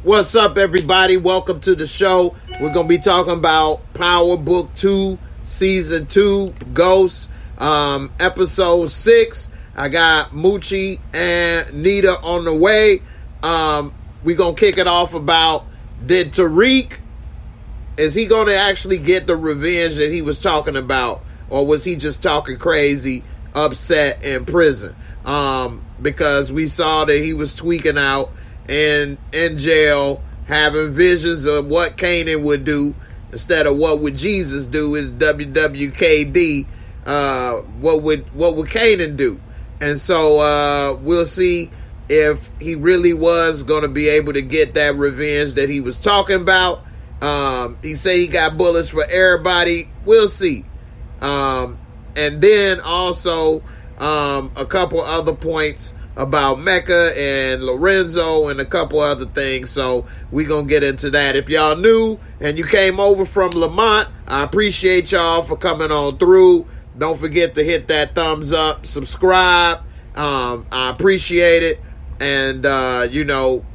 What's up, everybody? Welcome to the show. We're going to be talking about Power Book 2, Season 2, Ghosts, Episode 6. I got Moochie and Nita on the way. We're going to kick it off about, did Tariq, is he going to actually get the revenge that he was talking about? Or was he just talking crazy, upset in prison? Because we saw that he was tweaking out and in jail, having visions of what Canaan would do instead of what would Jesus do. Is WWKD. What would Canaan do? And so we'll see if he really was going to be able to get that revenge that he was talking about. He said he got bullets for everybody. We'll see. And then also a couple other points about Mecca and Lorenzo and a couple other things. So we're going to get into that. If y'all new and you came over from Lamont, I appreciate y'all for coming on through. Don't forget to hit that thumbs up, subscribe. I appreciate it. And,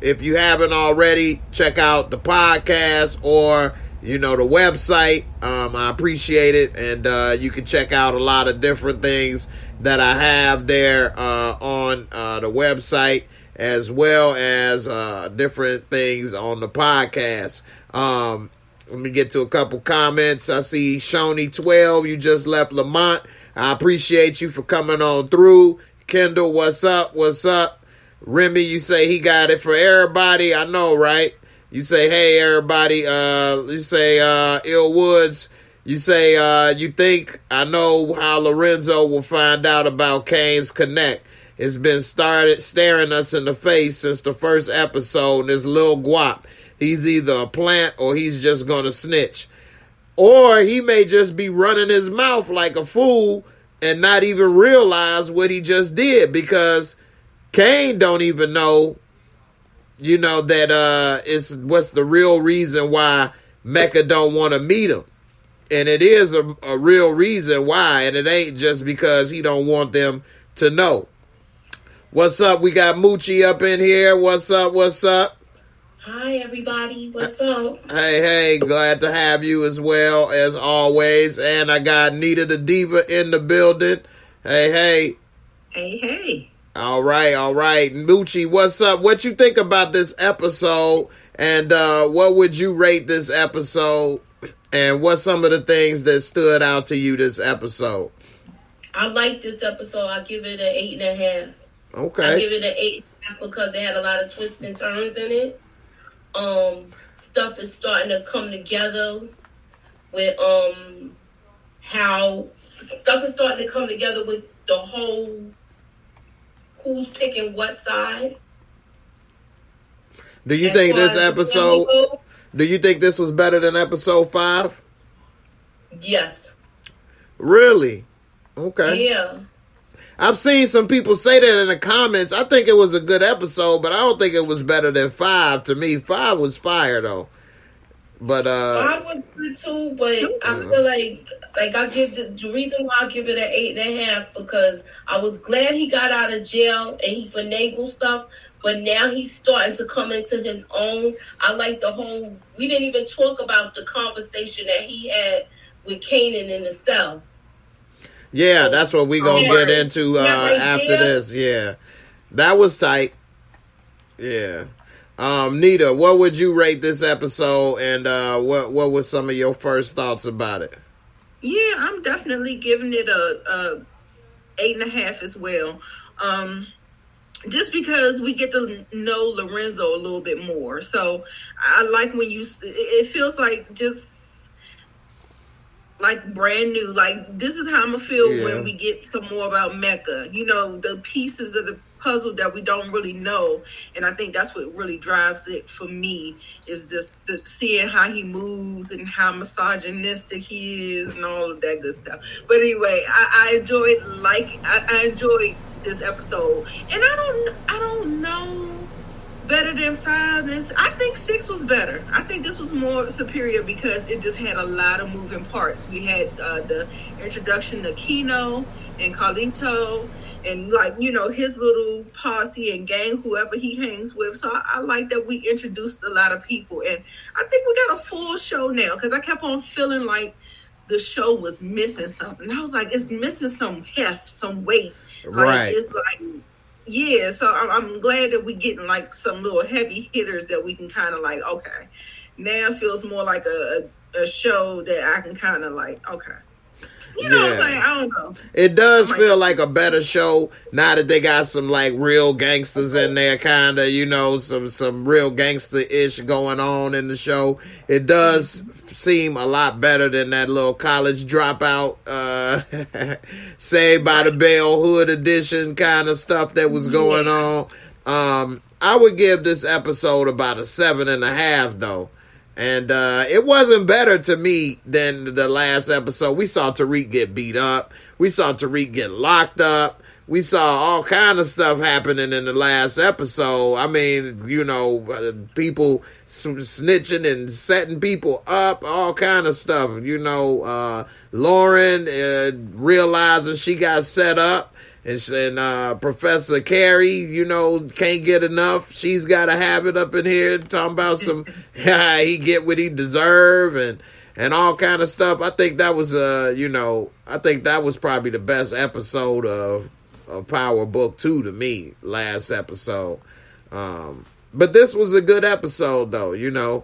if you haven't already, check out the podcast or, the website. I appreciate it. And you can check out a lot of different things that I have there on the website, as well as different things on the podcast. Let me get to a couple comments. I see Shoney12, you just left Lamont. I appreciate you for coming on through. Kendall, what's up? What's up? Remy, you say he got it for everybody. I know, right? You say, hey, everybody. You say, Ill Woods. You say, you think I know how Lorenzo will find out about Kane's Connect. It's been staring us in the face since the first episode. This little guap. He's either a plant or he's just going to snitch. Or he may just be running his mouth like a fool and not even realize what he just did, because Kane don't even know, that it's what's the real reason why Mecca don't want to meet him. And it is a real reason why, and it ain't just because he don't want them to know. What's up? We got Moochie up in here. What's up? What's up? Hi, everybody. What's up? Hey, glad to have you as well, as always. And I got Nita the Diva in the building. Hey. Hey. All right. Moochie, what's up? What you think about this episode? And what would you rate this episode? And what's some of the things that stood out to you this episode? I like this episode. I give it an 8.5. Okay. I give it an 8.5 because it had a lot of twists and turns in it. Stuff is starting to come together with how stuff is starting to come together with the whole who's picking what side. Do you think this episode? Do you think this was better than episode 5? Yes. Really? Okay. Yeah. I've seen some people say that in the comments. I think it was a good episode, but I don't think it was better than 5. To me, 5 was fire though. But 5 was good too, but I feel like I give the reason why I give it an 8.5 because I was glad he got out of jail and he finagled stuff. But now he's starting to come into his own. I like the whole, we didn't even talk about the conversation that he had with Kanan in the cell. Yeah, that's what we're going to get into after this. Yeah, that was tight. Yeah. Nita, what would you rate this episode, and what were some of your first thoughts about it? Yeah, I'm definitely giving it a 8.5 as well. Just because we get to know Lorenzo a little bit more. So I like when it feels like just like brand new. Like this is how I'm going to feel when we get some more about Mecca. The pieces of the puzzle that we don't really know. And I think that's what really drives it for me is just seeing how he moves and how misogynistic he is and all of that good stuff. But anyway, I enjoyed this episode, and I don't know better than 5. I think 6 was better. I think this was more superior because it just had a lot of moving parts. We had the introduction to Kino and Carlito and, like, you know, his little posse and gang, whoever he hangs with. So I like that we introduced a lot of people. And I think we got a full show now because I kept on feeling like the show was missing something. I was like, it's missing some heft, some weight. Like, Right. it's like, yeah, so I'm glad that we're getting like some little heavy hitters that we can kind of like, okay, now it feels more like a show that I can kind of like, okay. You know what I'm saying? I don't know. It does feel like a better show now that they got some like real gangsters in there, kind of, you know, some real gangster-ish going on in the show. It does seem a lot better than that little college dropout, Saved by the Bell Hood edition kind of stuff that was going on. I would give this episode about a 7.5 though. And it wasn't better to me than the last episode. We saw Tariq get beat up. We saw Tariq get locked up. We saw all kind of stuff happening in the last episode. I mean, you know, people snitching and setting people up, all kind of stuff. You know, Lauren realizing she got set up. And Professor Carrie, you know, can't get enough. She's got to have it up in here talking about some he get what he deserve and all kind of stuff. I think that was you know, I think that was probably the best episode of Power Book 2 to me, last episode. But this was a good episode though, you know.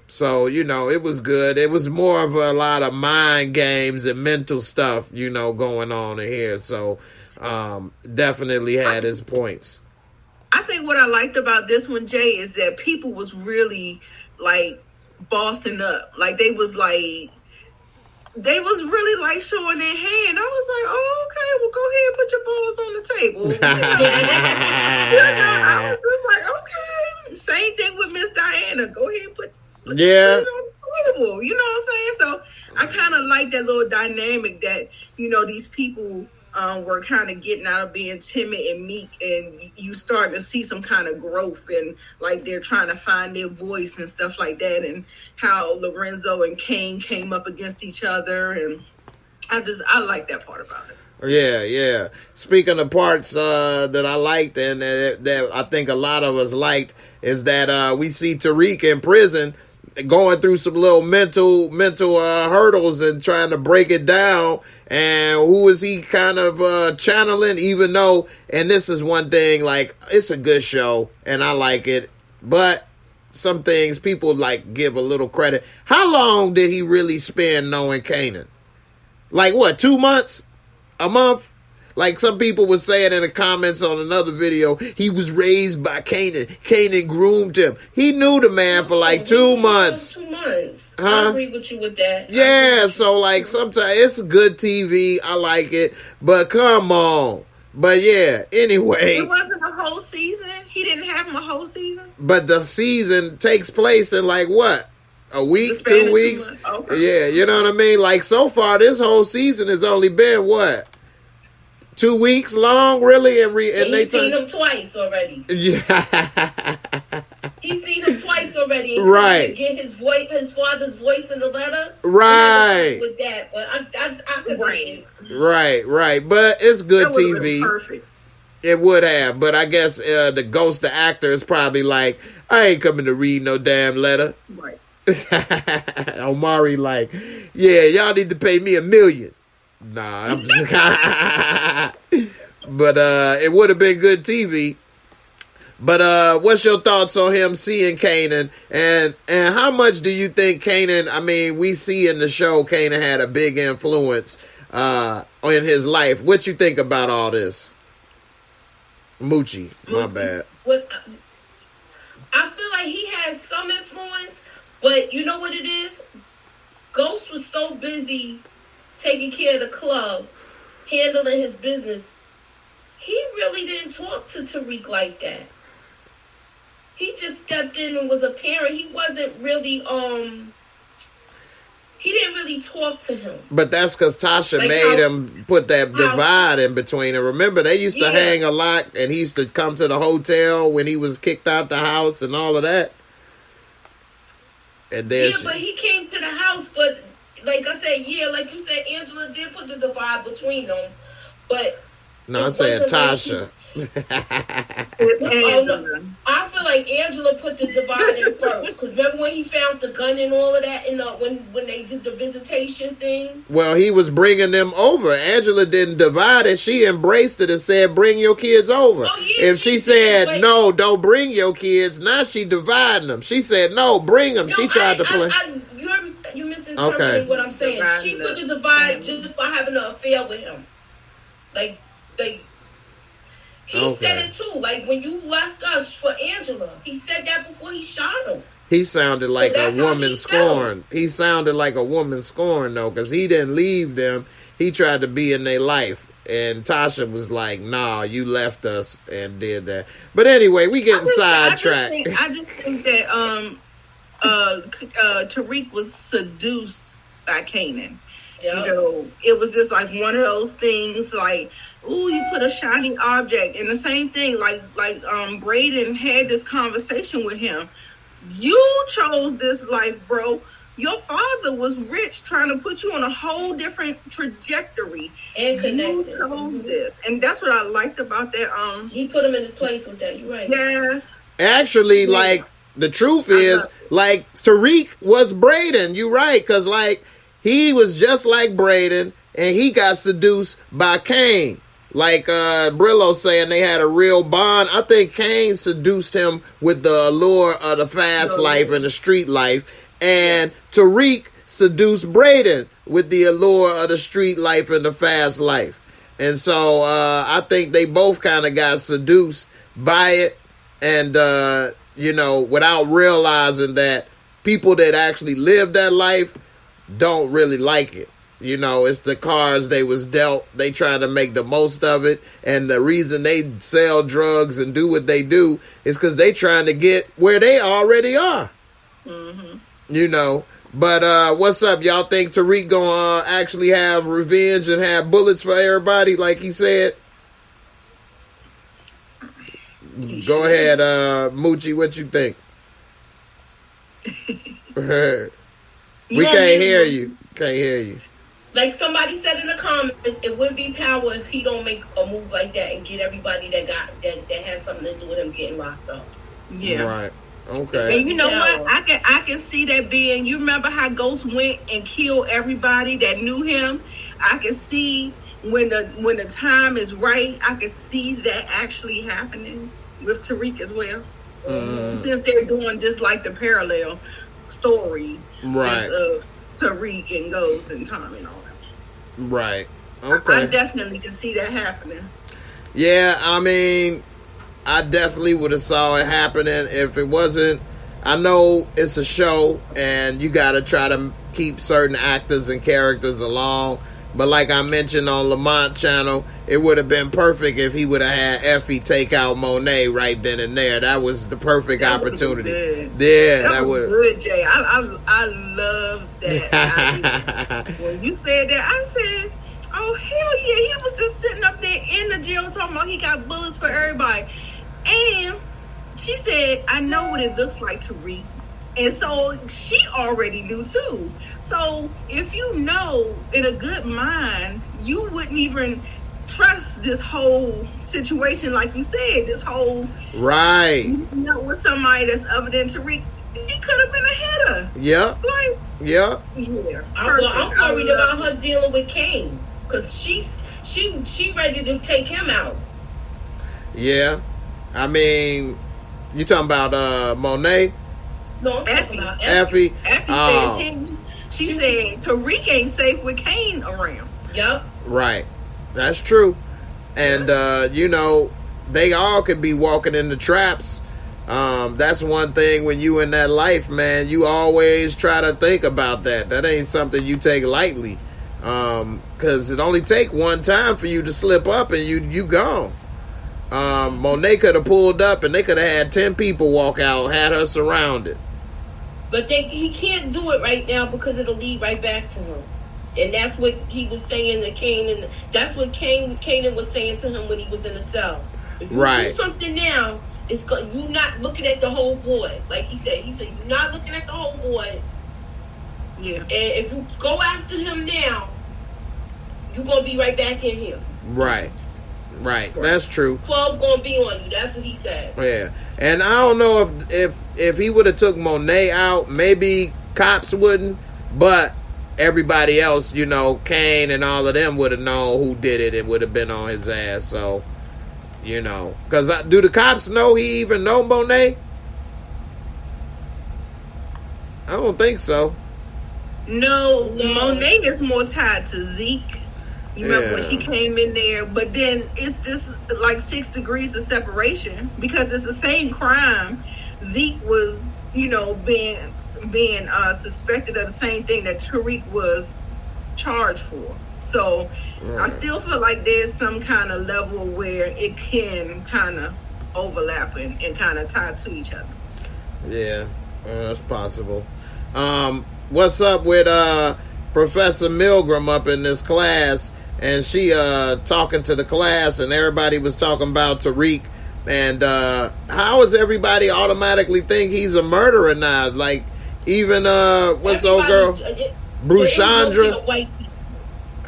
So, you know, it was good. It was more of a lot of mind games and mental stuff, you know, going on in here. So, definitely had his points. I think what I liked about this one, Jay, is that people was really like bossing up. Like they was really like showing their hand. I was like, oh, okay, well, go ahead and put your balls on the table. I was just like, okay. Same thing with Miss Diana. Go ahead and put it on the table. You know what I'm saying? So I kind of like that little dynamic that, you know, these people were kind of getting out of being timid and meek, and you starting to see some kind of growth, and like they're trying to find their voice and stuff like that, and how Lorenzo and Kane came up against each other, and I like that part about it. Yeah. Speaking of parts that I liked and that I think a lot of us liked is that we see Tariq in prison going through some little mental hurdles and trying to break it down. And who is he kind of channeling? Even though, and this is one thing, like, it's a good show and I like it, but some things people like give a little credit. How long did he really spend knowing Kanan? Like what, 2 months? A month? Like some people were saying in the comments on another video, he was raised by Kanan. Kanan groomed him. He knew the man for like 2 months. 2 months. Huh? I agree with you with that. Yeah, so like sometimes it's good TV. I like it. But come on. But yeah, anyway. It wasn't a whole season? He didn't have him a whole season? But the season takes place in like what? A week, 2 weeks? Okay. Yeah, you know what I mean? Like so far, this whole season has only been what? 2 weeks long, really? And he's seen him twice already. Yeah. He's seen him twice already. Right. To get his father's voice in the letter. Right. With that, but I could see it. Right. But it's good That would've TV. been perfect. It would have, but I guess the ghost, the actor, is probably like, I ain't coming to read no damn letter. Right. Omari like, yeah, y'all need to pay me $1 million. Nah, I'm just but it would have been good TV. But what's your thoughts on him seeing Kanan, and how much do you think Kanan, I mean, we see in the show Kanan had a big influence in his life. What you think about all this? Moochie, my bad. I feel like he has some influence, but you know what it is? Ghost was so busy taking care of the club, handling his business. He really didn't talk to Tariq like that. He just stepped in and was a parent. He wasn't really he didn't really talk to him. But that's because Tasha made him put that divide in between. And remember, they used to hang a lot, and he used to come to the hotel when he was kicked out the house and all of that. And then but he came to the house, but like I said, like you said, Angela did put the divide between them. But no, I said Tasha. No, I feel like Angela put the divide in first, because remember when he found the gun and all of that, and when they did the visitation thing. Well, he was bringing them over. Angela didn't divide it; she embraced it and said, "Bring your kids over." Oh, yeah, if she said no, don't bring your kids, now she dividing them. She said no, bring them. No, she tried to play. You're misinterpreting what I'm saying. She put the divide just by having an affair with him, like. He said it too. Like, when you left us for Angela, he said that before he shot him. He sounded like a woman scorned. He sounded like a woman scorned, though, because he didn't leave them. He tried to be in their life. And Tasha was like, nah, you left us and did that. But anyway, we getting sidetracked. I just think that Tariq was seduced by Kanan. Yep. You know, it was just like one of those things, like, ooh, you put a shiny object. And the same thing, like Braden had this conversation with him. You chose this life, bro. Your father was rich, trying to put you on a whole different trajectory. And connected. You chose this. And that's what I liked about that. He put him in his place with that. You're right. Yes. Actually, like, the truth is, like, Tariq was Braden. You're right, because, like, he was just like Braden, and he got seduced by Kane. Like Brillo saying they had a real bond. I think Kane seduced him with the allure of the fast life and the street life. And Tariq seduced Braden with the allure of the street life and the fast life. And so I think they both kind of got seduced by it. And, you know, without realizing that people that actually live that life don't really like it. You know, it's the cards they was dealt. They trying to make the most of it. And the reason they sell drugs and do what they do is because they trying to get where they already are. Mm-hmm. You know, but what's up? Y'all think Tariq gonna actually have revenge and have bullets for everybody like he said? Go ahead, Moochie, what you think? We can't hear you. Can't hear you. Like somebody said in the comments, it would be power if he don't make a move like that and get everybody that has something to do with him getting locked up. Yeah. Right. Okay. And you know what? I can see that being. You remember how Ghost went and killed everybody that knew him? I can see when the time is right. I can see that actually happening with Tariq as well. Since they're doing just like the parallel story, just of Tariq and Ghost and Tom and all that. Right. Okay. I definitely can see that happening. Yeah, I mean, I definitely would have saw it happening if it wasn't. I know it's a show and you got to try to keep certain actors and characters along. But like I mentioned on Lamont channel, it would have been perfect if he would have had Effie take out Monet right then and there. That was the perfect opportunity. Yeah, that would good, Jay. I love that. When you said that, I said, oh hell yeah, he was just sitting up there in the jail talking about he got bullets for everybody. And she said, I know what it looks like to read. And so she already knew too. So if you know in a good mind, you wouldn't even trust this whole situation, like you said, this whole you know, with somebody that's other than Tariq. He could have been a hitter. Yeah. Like yeah. I'm worried about her dealing with Kane because she ready to take him out. Yeah. I mean, you talking about Monet? No, I'm talking about Effie. She said Tariq ain't safe with Kane around. Yep. Right. That's true. And, you know, they all could be walking in the traps. That's one thing when you in that life, man, you always try to think about that. That ain't something you take lightly. Because it only take one time for you to slip up and you gone. Monet could have pulled up and they could have had 10 people walk out, had her surrounded. But he can't do it right now because it'll lead right back to him. And that's what he was saying to Kanan. That's what Kanan was saying to him when he was in the cell. If you do something now, you're not looking at the whole board. Like he said, you're not looking at the whole board. Yeah. And if you go after him now, you're going to be right back in here. Right. That's true. 12 going to be on you. That's what he said. Yeah. And I don't know if he would have took Monet out, maybe cops wouldn't, but everybody else, you know, Kane and all of them would have known who did it and would have been on his ass. So, you know, because do the cops know he even know Monet? I don't think so. No, Monet is more tied to Zeke. You remember when she came in there, but then it's just like 6 degrees of separation because it's the same crime. Zeke was, you know, being suspected of the same thing that Tariq was charged for. So I still feel like there's some kind of level where it can kind of overlap and kind of tie to each other. Yeah, that's possible. What's up with Professor Milgram up in this class? And she talking to the class, and everybody was talking about Tariq. And how does everybody automatically think he's a murderer now? Like, even what's the old girl? Bruchandra.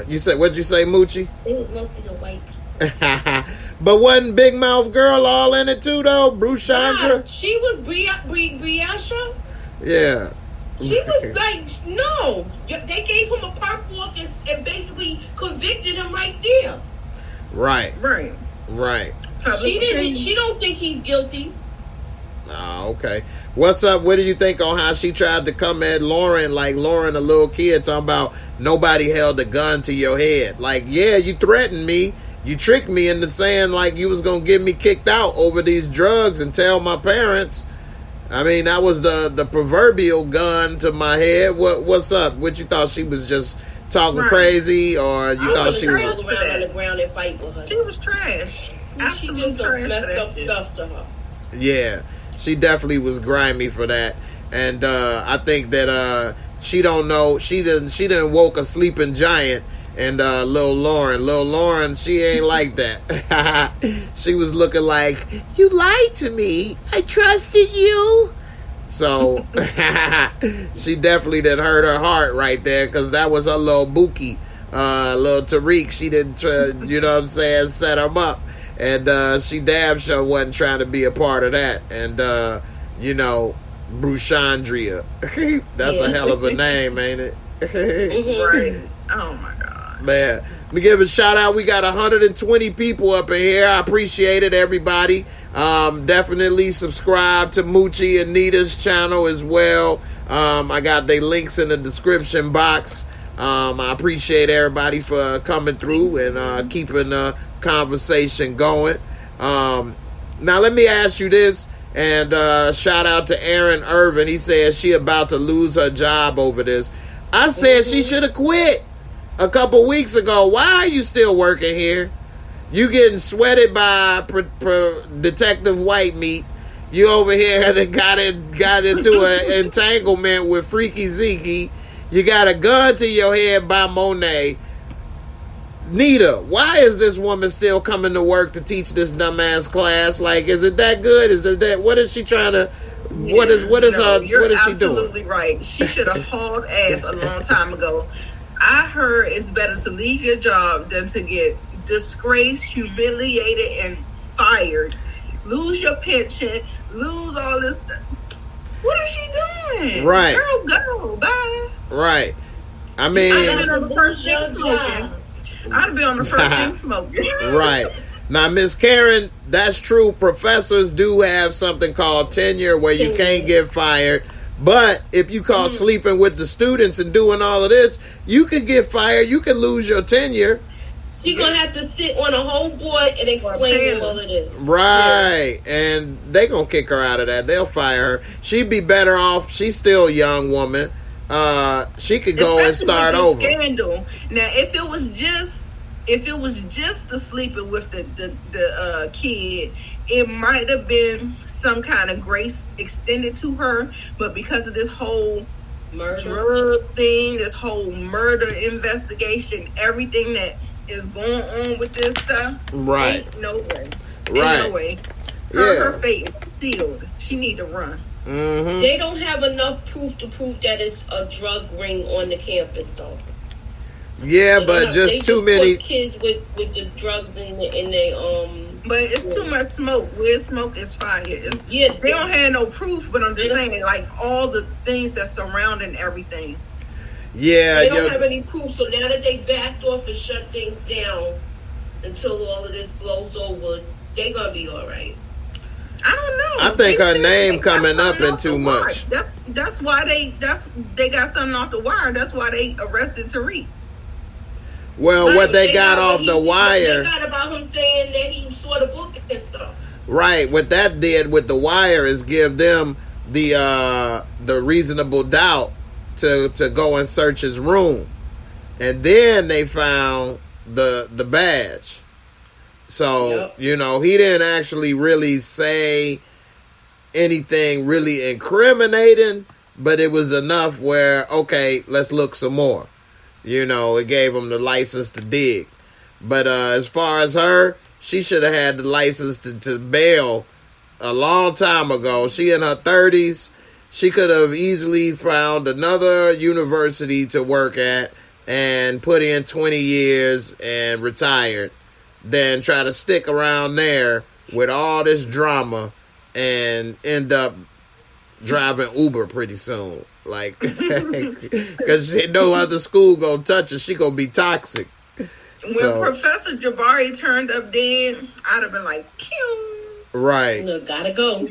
You said, what'd you say, Moochie? It was mostly the white people. But wasn't Big Mouth Girl all in it too, though? Bruchandra? She was Briasha? Yeah. She was like, no. They gave him a park walk and basically convicted him right there. Right. She don't think he's guilty. Oh, okay. What's up? What do you think on how she tried to come at Lauren, like Lauren, a little kid, talking about nobody held a gun to your head? Like, yeah, you threatened me. You tricked me into saying like you was going to get me kicked out over these drugs and tell my parents. I mean, that was the proverbial gun to my head. What's up? What you thought she was just talking crazy, or you thought she was roll around on the ground and fight with her? She was trash. Absolutely she just messed up stuff to her. Yeah, she definitely was grimy for that, and I think that she don't know. She didn't woke a sleeping giant. And Lil Lauren, she ain't like that. She was looking like, you lied to me. I trusted you. So she definitely did hurt her heart right there, because that was her little Buki, little Tariq. She didn't, you know what I'm saying, set him up. And she damn sure wasn't trying to be a part of that. And, you know, Bruchandria. That's a hell of a name, ain't it? Right. Oh, my God. Man, let me give a shout out. We got 120 people up in here. I appreciate it, everybody. Definitely subscribe to Moochie and Nita's channel as well. I got their links in the description box. I appreciate everybody for coming through and keeping the conversation going. Now, let me ask you this, and shout out to Aaron Irvin. He says she about to lose her job over this. I said she should have quit a couple weeks ago. Why are you still working here? You getting sweated by Detective Whitemeat. You over here that got into an entanglement with Freaky Zeke. You got a gun to your head by Monet. Nita, why is this woman still coming to work to teach this dumbass class? Like, is it that good? Is it that? What is she trying to? What is she doing? You're absolutely right. She should have hauled ass a long time ago. I heard it's better to leave your job than to get disgraced, humiliated, and fired. Lose your pension, lose all this stuff. What is she doing? Right. Girl, go. Bye. Right. I mean, I'd be on the first thing smoking. I'd be on the first thing smoking. Right. Now, Miss Karen, that's true. Professors do have something called tenure where you can't get fired. But if you call sleeping with the students and doing all of this, you could get fired. You can lose your tenure. She's going to have to sit on a whole board and explain all of this. Right. Yeah. And they going to kick her out of that. They'll fire her. She'd be better off. She's still a young woman. She could go and start over. Scandal. Now, if it was just if it was just the sleeping with the kid, it might have been some kind of grace extended to her. But because of this whole drug thing, this whole murder investigation, everything that is going on with this stuff, right? Ain't no way. Right. Ain't no way. Her fate is sealed. She need to run. Mm-hmm. They don't have enough proof to prove that it's a drug ring on the campus, though. Yeah, but just too many kids with the drugs in they But it's too much smoke. Where smoke is fire. They don't have no proof, but I'm just saying, like, all the things that's surrounding everything. Yeah, they don't have any proof. So now that they backed off and shut things down until all of this blows over, they gonna be all right. I don't know. I think her name coming up in too much. That's why they got something off the wire. That's why they arrested Tariq. Well, right, what they got off the wire. They got about him saying that he saw the book and stuff. Right. What that did with the wire is give them the reasonable doubt to go and search his room, and then they found the badge. So he didn't actually really say anything really incriminating, but it was enough where, okay, let's look some more. It gave him the license to dig. But as far as her, she should have had the license to bail a long time ago. She in her 30s. She could have easily found another university to work at and put in 20 years and retired, than try to stick around there with all this drama and end up driving Uber pretty soon. Like, because no other school gonna touch her. She gonna be toxic. When Professor Jabari turned up dead, I'd have been like, pew. Right. Look, gotta go.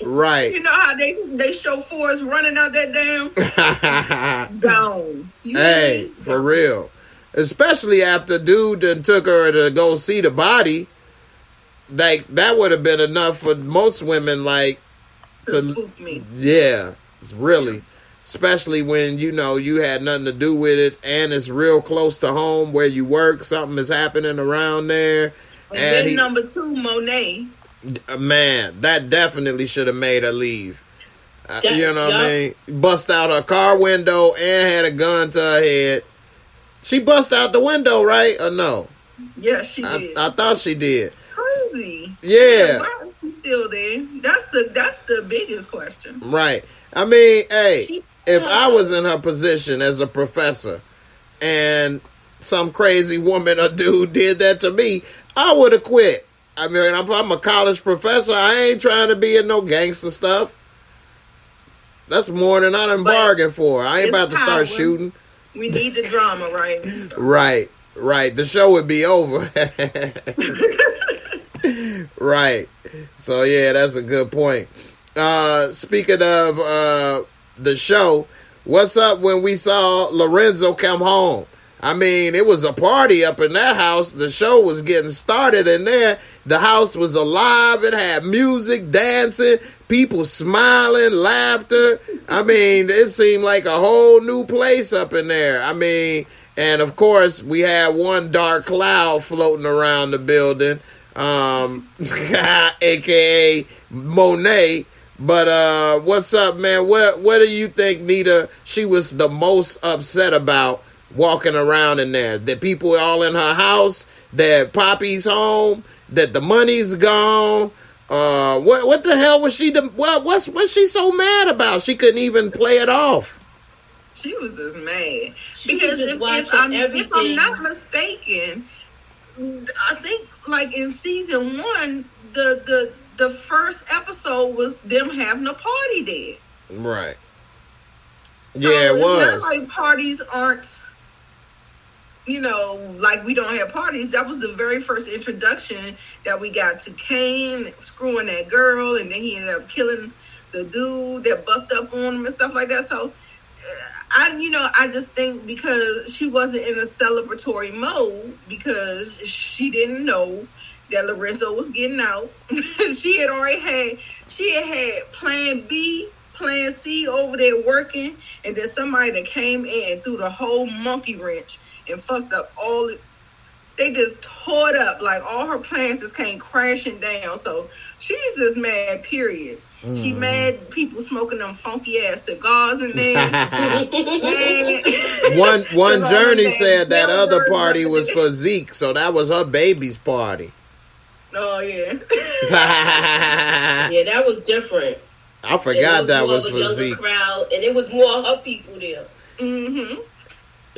Right. You know how they show Forrest running out that damn? Gone. Hey, for real. Especially after dude done took her to go see the body. Like, that would have been enough for most women, like, to spook me. Yeah, really. Especially when, you had nothing to do with it, and it's real close to home where you work. Something is happening around there. And then number 2, Monet. Man, that definitely should have made her leave. You know what I mean? Bust out her car window and had a gun to her head. She bust out the window, right? Or no? Yeah, she did. I thought she did. Crazy. Yeah. Why is she still there? That's the biggest question. Right. I mean, hey, if I was in her position as a professor and some crazy woman or dude did that to me, I would have quit. I mean, if I'm a college professor, I ain't trying to be in no gangster stuff. That's more than I done bargained for. I ain't about to start shooting. We need the drama, right? Right. The show would be over. Right. So, yeah, that's a good point. Speaking of the show, what's up when we saw Lorenzo come home? I mean, it was a party up in that house. The show was getting started in there. The house was alive. It had music, dancing, people smiling, laughter. I mean, it seemed like a whole new place up in there. I mean, and of course, we had one dark cloud floating around the building, aka Monet. But what's up, man? What do you think, Nita, she was the most upset about walking around in there? That people all in her house, that Poppy's home, that the money's gone. What the hell was she? What's she so mad about? She couldn't even play it off. She was just mad because if I'm not mistaken, I think like in season 1, the first episode was them having a party there. Right. So yeah, it it's was. not like parties aren't, like we don't have parties. That was the very first introduction that we got to Kane screwing that girl, and then he ended up killing the dude that bucked up on him and stuff like that. So I just think because she wasn't in a celebratory mode because she didn't know that Lorenzo was getting out. She had had plan B, plan C over there working, and then somebody that came in and threw the whole monkey wrench and fucked up all. They just tore it up. Like, all her plans just came crashing down. So she's just mad, period. She mad people smoking them funky ass cigars in there. One Journey said that other party was for Zeke, so that was her baby's party. Oh, yeah. Yeah, that was different. I forgot that was for Zeke. Crowd, and it was more her people there. Mm-hmm.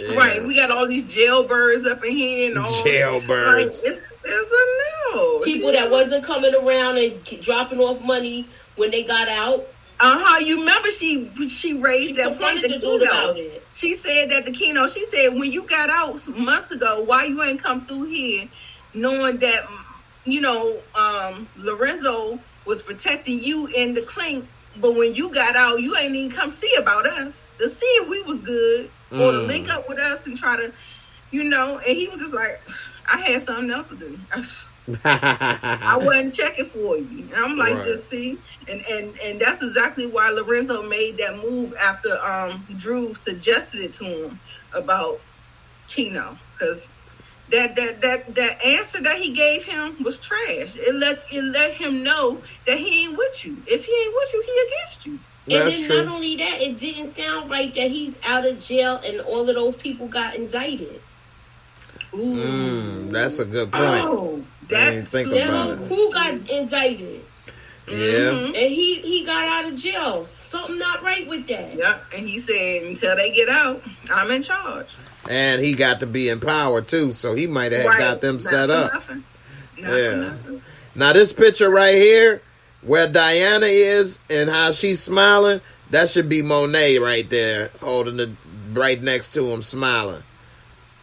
Yeah. Right, we got all these jailbirds up in here and all jailbirds. Like, it's a no. People that wasn't coming around and dropping off money when they got out. You remember she raised that point to do about it. She said that the keynote. She said when you got out months ago, why you ain't come through here, knowing that Lorenzo was protecting you in the clink, but when you got out, you ain't even come see about us to see if we was good or to link up with us and try to, And he was just like, I had something else to do. I wasn't checking for you. And I'm like, just see, and that's exactly why Lorenzo made that move after Drew suggested it to him about Keno, because that answer that he gave him was trash. It let him know that he ain't with you. If he ain't with you, he against you. And then not only that, it didn't sound right that he's out of jail and all of those people got indicted. Ooh, that's a good point. Oh, their whole crew got indicted. Yeah, and he got out of jail. Something not right with that. Yeah, and he said until they get out, I'm in charge. And he got to be in power too, so he might have got them set up. Nothing. Now this picture right here, where Diana is and how she's smiling, that should be Monet right there, holding it right next to him, smiling.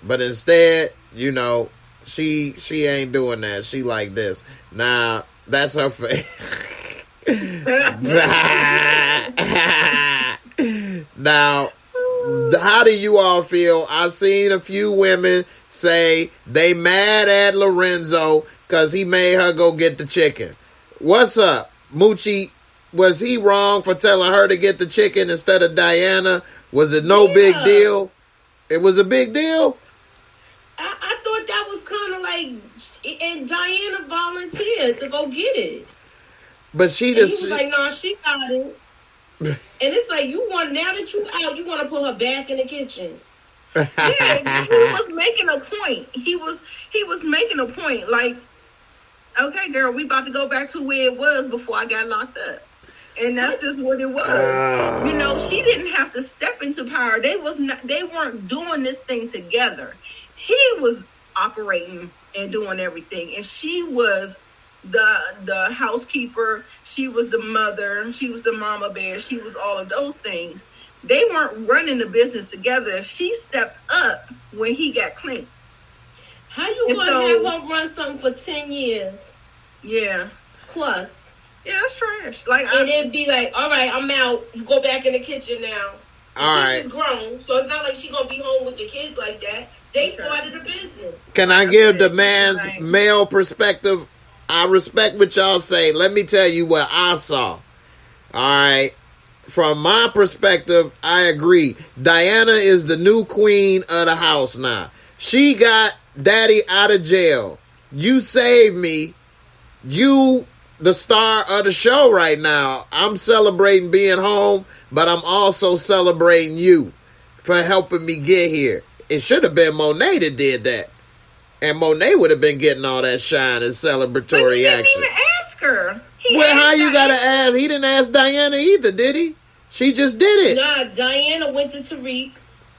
But instead, she ain't doing that. She like this. Now, that's her face. Now, how do you all feel? I've seen a few women say they mad at Lorenzo because he made her go get the chicken. What's up? Moochie, was he wrong for telling her to get the chicken instead of Diana? Was it no big deal? It was a big deal? I thought that was kind of like, and Diana volunteered to go get it. But he was like, nah, she got it. And it's like, now that you out, you want to put her back in the kitchen. Yeah, he was making a point. He was making a point. Like, okay, girl, we about to go back to where it was before I got locked up. And that's just what it was. She didn't have to step into power. They weren't doing this thing together. He was operating and doing everything, and she was the housekeeper. She was the mother. She was the mama bear. She was all of those things. They weren't running the business together. She stepped up when he got clean. How you going to have her run something for 10 years? Yeah. Plus. Yeah, that's trash. Like, and it'd be like, all right, I'm out. You go back in the kitchen now. The kids is grown, so it's not like she gonna be home with the kids like that. They started a business. Can I give the man's male perspective? I respect what y'all say. Let me tell you what I saw. All right. From my perspective, I agree. Diana is the new queen of the house now. She got daddy out of jail. You saved me. You, the star of the show right now. I'm celebrating being home, but I'm also celebrating you for helping me get here. It should have been Monet that did that. And Monet would have been getting all that shine and celebratory action. He didn't even ask her. How you gotta ask? He didn't ask Diana either, did he? She just did it. Nah, Diana went to Tariq.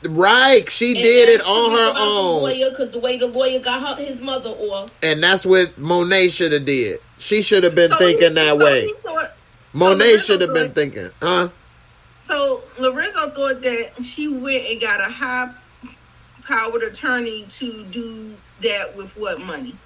Right, she did it on her own. Because the way the lawyer got his mother off. And that's what Monet should have did. She should have been thinking that way. Monet should have been thinking, huh? So Lorenzo thought that she went and got a high-powered attorney to do that with what money?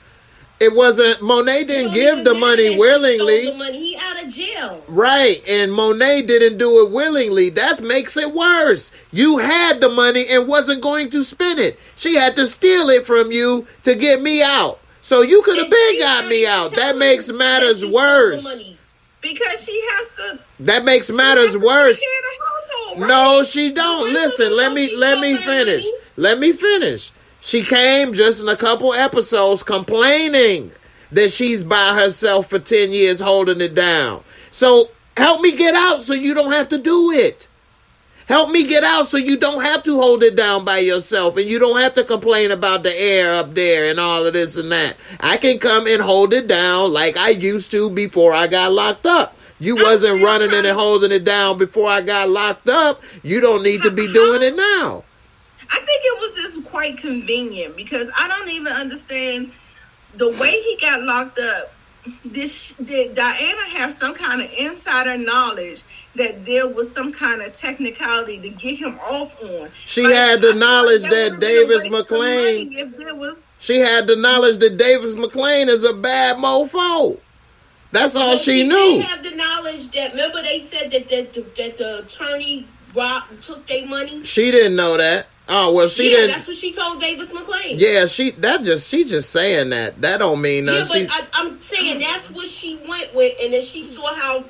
It wasn't, Monet didn't give the money willingly. The money. He out of jail. Right, and Monet didn't do it willingly. That makes it worse. You had the money and wasn't going to spend it. She had to steal it from you to get me out. So you could have been got me out. That makes matters worse. Because she has to. That makes matters worse. Take care of the household, right? No, she don't. Listen, let me finish. Let me finish. She came just in a couple episodes complaining that she's by herself for 10 years holding it down. So help me get out so you don't have to do it. Help me get out so you don't have to hold it down by yourself and you don't have to complain about the air up there and all of this and that. I can come and hold it down like I used to before I got locked up. You wasn't running in and holding it down before I got locked up. You don't need to be doing it now. I think it was just quite convenient because I don't even understand the way he got locked up. Did Diana have some kind of insider knowledge that there was some kind of technicality to get him off on? She had the knowledge that Davis McLean. She had the knowledge that Davis McLean is a bad mofo. That's all she knew. She have the knowledge that, remember they said that the attorney took their money? She didn't know that. Oh, well, she didn't. That's what she told Davis McLean. Yeah, she just saying that. That don't mean nothing. Yeah, but I'm saying that's what she went with, and then she saw how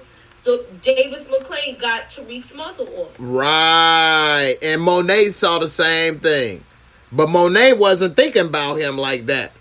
Davis McLean got Tariq's mother off. Right. And Monet saw the same thing. But Monet wasn't thinking about him like that.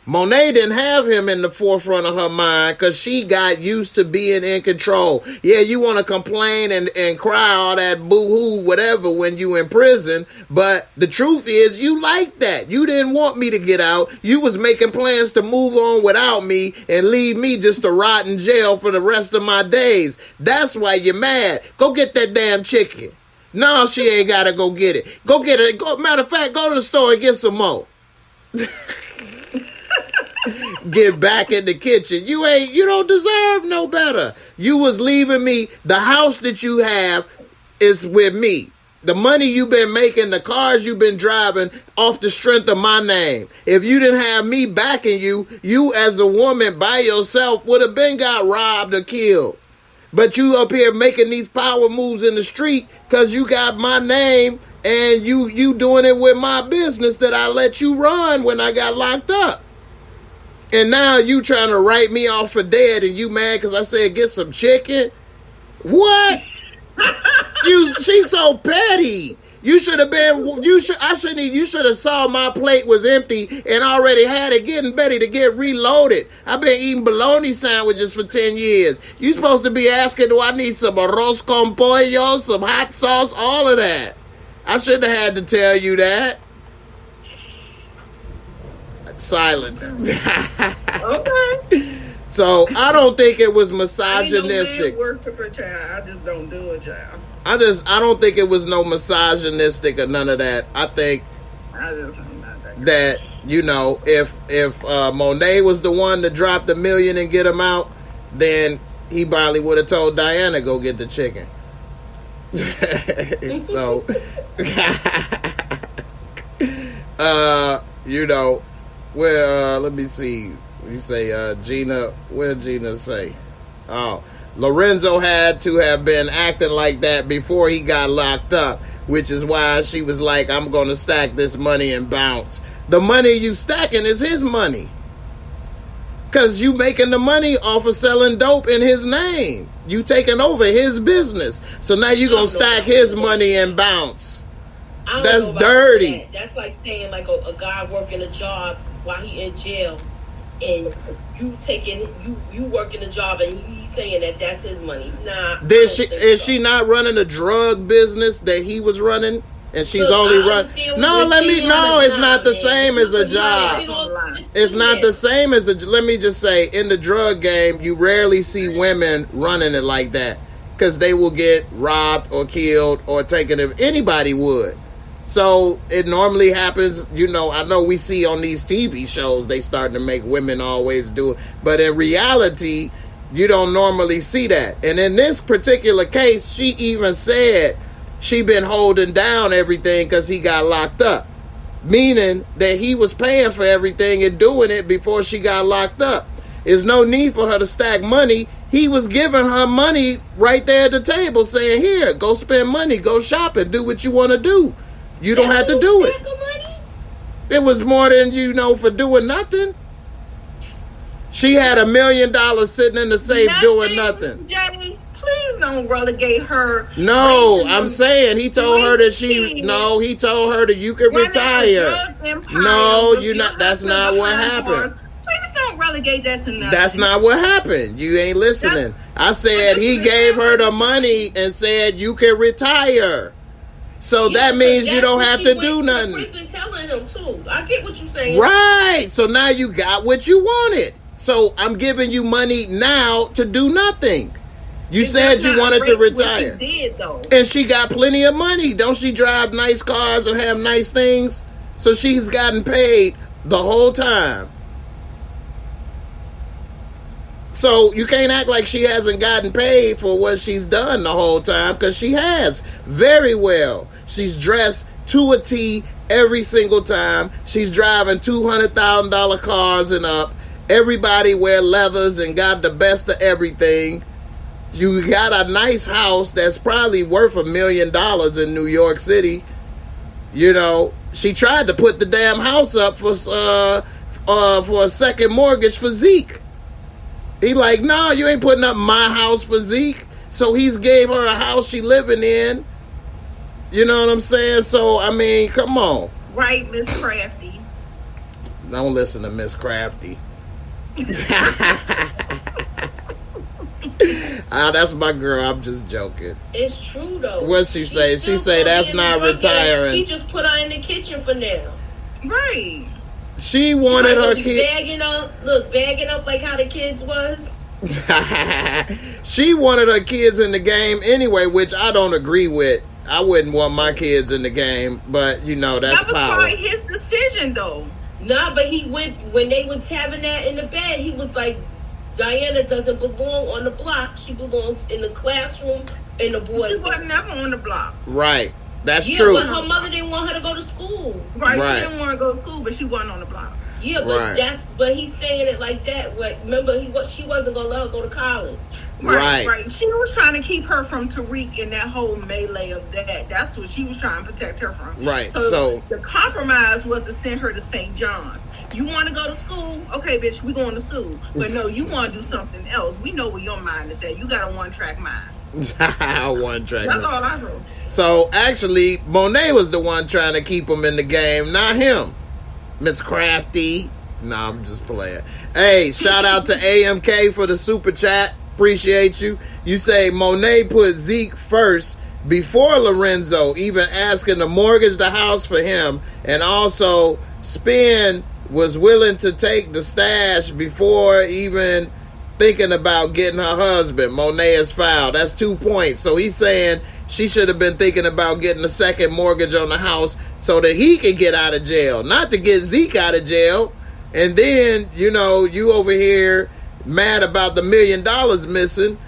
Monet didn't have him in the forefront of her mind because she got used to being in control. Yeah, you want to complain and cry all that boo-hoo, whatever, when you in prison. But the truth is, you like that. You didn't want me to get out. You was making plans to move on without me and leave me just to rot in jail for the rest of my days. That's why you're mad. Go get that damn chicken. No, she ain't got to go get it. Go get it. Matter of fact, go to the store and get some more. Get back in the kitchen. You don't deserve no better. You was leaving me. The house that you have is with me. The money you've been making, the cars you've been driving off the strength of my name. If you didn't have me backing you, you as a woman by yourself would have been got robbed or killed. But you up here making these power moves in the street because you got my name and you doing it with my business that I let you run when I got locked up. And now you trying to write me off for dead and you mad because I said get some chicken? What? She's so petty. You should have been, you should have saw my plate was empty and already had it getting ready to get reloaded. I've been eating bologna sandwiches for 10 years. You supposed to be asking, do I need some arroz con pollo, some hot sauce, all of that. I shouldn't have had to tell you that. Silence. Okay. So I don't think it was misogynistic. I work for child. I just don't do it, child. I don't think it was no misogynistic or none of that. I think I'm not that you know, if Monet was the one to drop the $1 million and get him out, then he probably would have told Diana go get the chicken. So you know. Well, let me see. You say Gina. What did Gina say? Oh, Lorenzo had to have been acting like that before he got locked up, which is why she was like, I'm going to stack this money and bounce. The money you stacking is his money. Because you making the money off of selling dope in his name. You taking over his business. So now you going to stack his money and bounce. That's dirty. That. That's like saying like a guy working a job while he in jail, and you working a job, and he's saying that that's his money. Nah. Is she not running a drug business that he was running, and she's only running? No, it's not the same as a job. It's not the same as a. Let me just say, in the drug game, you rarely see women running it like that because they will get robbed or killed or taken if anybody would. So it normally happens, you know, I know we see on these TV shows, they starting to make women always do it. But in reality, you don't normally see that. And in this particular case, she even said she been holding down everything because he got locked up. Meaning that he was paying for everything and doing it before she got locked up. There's no need for her to stack money. He was giving her money right there at the table saying, here, go spend money, go shopping, do what you want to do. You don't have to do it. It was more than, you know, for doing nothing. She had $1 million sitting in the safe doing nothing. Jay, please please don't relegate her. No, I'm saying he told her that he told her that you could retire. No, you're not. That's not what happened. Please don't relegate that to nothing. That's not what happened. You ain't listening. I said he gave her the money and said you can retire. So that means you don't have to do nothing. Telling him too. I get what you're saying. Right. So now you got what you wanted. So I'm giving you money now to do nothing. You said you wanted to retire. What she did, though. And she got plenty of money. Don't she drive nice cars and have nice things? So she's gotten paid the whole time. So you can't act like she hasn't gotten paid for what she's done the whole time, because she has very well. She's dressed to a T every single time. She's driving $200,000 cars and up. Everybody wear leathers and got the best of everything. You got a nice house that's probably worth $1 million in New York City. You know, she tried to put the damn house up for a second mortgage for Zeke. He like, no, you ain't putting up my house for Zeke. So he's gave her a house she living in. You know what I'm saying? So, I mean, come on. Right, Miss Crafty. Don't listen to Miss Crafty. That's my girl. I'm just joking. It's true, though. What'd she say? She say that's not retiring. He just put her in the kitchen for now. Right. She wanted her kids bagging up like how the kids was. She wanted her kids in the game anyway, which I don't agree with. I wouldn't want my kids in the game, but you know that's power. That was probably his decision, though. Nah, but he went when they was having that in the bed. He was like, Diana doesn't belong on the block. She belongs in the classroom in the board. She was never on the block. Right. That's true. But her mother didn't want her to go to school. Right. She didn't want to go to school, but she wasn't on the block. Yeah, but but he's saying it like that. Like, remember, she wasn't gonna let her go to college. Right. She was trying to keep her from Tariq and that whole melee of that. That's what she was trying to protect her from. Right. So the compromise was to send her to St. John's. You want to go to school? Okay, bitch, we going to school. But no, you want to do something else. We know where your mind is at. You got a one-track mind. One track. That's all I wrote. So actually, Monet was the one trying to keep him in the game, not him. Miss Crafty. Nah, I'm just playing. Hey, shout out to AMK for the super chat. Appreciate you. You say Monet put Zeke first before Lorenzo, even asking to mortgage the house for him, and also Spin was willing to take the stash before even thinking about getting her husband. Monet is foul. That's 2 points. So he's saying she should have been thinking about getting a second mortgage on the house so that he could get out of jail, not to get Zeke out of jail. And then, you know, you over here mad about the $1 million missing.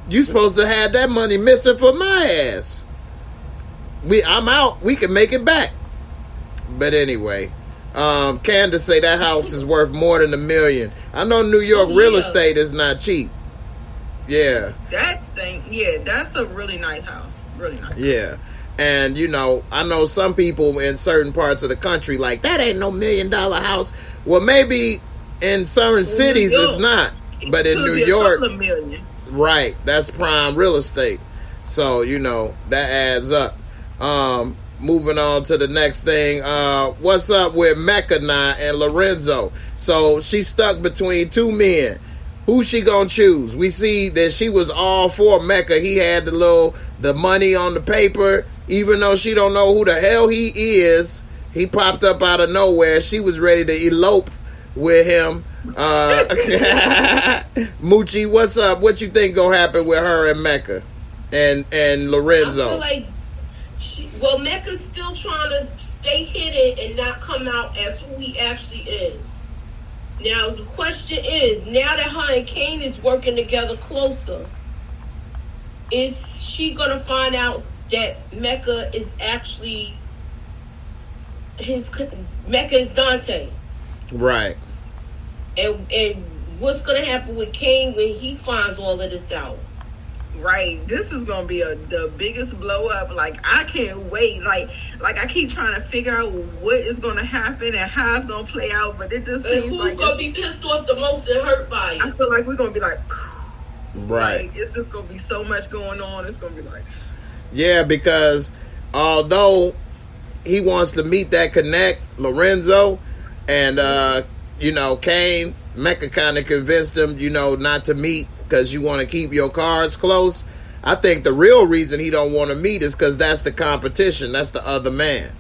You supposed to have that money missing for my ass. I'm out. We can make it back. But anyway, Candace say that house is worth more than $1 million. I know New York real estate is not cheap. Yeah. That thing, that's a really nice house. Really nice. Yeah. And, you know, I know some people in certain parts of the country like, that ain't no $1 million house. Well, maybe in certain cities it's not. But in New York, $2 million. Right. That's prime real estate. So, you know, that adds up. Moving on to the next thing. What's up with Mecca now and Lorenzo? So she's stuck between two men. Who she gonna choose? We see that she was all for Mecca. He had the money on the paper, even though she don't know who the hell he is. He popped up out of nowhere. She was ready to elope with him. Moochie, what's up? What you think gonna happen with her and Mecca and Lorenzo? I feel like Mecca's still trying to stay hidden and not come out as who he actually is. Now, the question is, now that her and Kane is working together closer, is she going to find out that Mecca is actually Mecca is Dante? Right. And what's going to happen with Kane when he finds all of this out? Right, this is gonna be the biggest blow up. Like, I can't wait. Like I keep trying to figure out what is gonna happen and how it's gonna play out. But it just seems who's gonna be pissed off the most and hurt by it? I feel like we're gonna be like, Right. Like, it's just gonna be so much going on. It's gonna be like, yeah, because although he wants to meet that connect, Lorenzo, and Kane, Mecca kind of convinced him, not to meet because you want to keep your cards close. I think the real reason he don't want to meet is because that's the competition. That's the other man.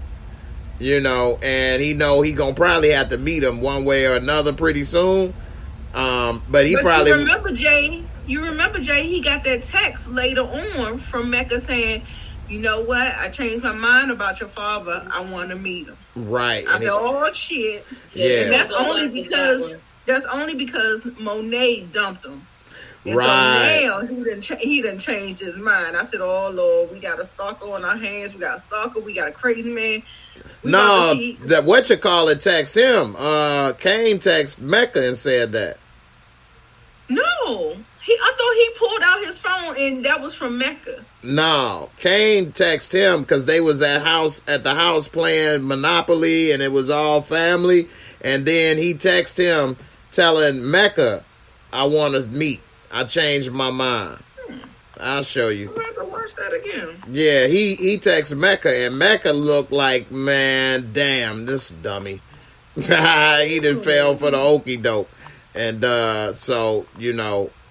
And he gonna probably have to meet him one way or another pretty soon. But probably you remember Jay, he got that text later on from Mecca saying, you know what, I changed my mind about your father. I want to meet him. Right. I said, oh shit. Yeah. And that's only because Monet dumped him. And right. So now he done changed his mind. I said, oh Lord, we got a stalker on our hands. We got a stalker. We got a crazy man. That whatchamacallit text him. Kane text Mecca and said that. No, I thought he pulled out his phone and that was from Mecca. No, Kane texted him because they was at the house playing Monopoly and it was all family. And then he texted him telling Mecca, I want to meet. I changed my mind. I'll show you. I'm going to watch that again. Yeah, he texted Mecca, and Mecca looked like, man, damn, this dummy. He done fell for the okie doke. And so,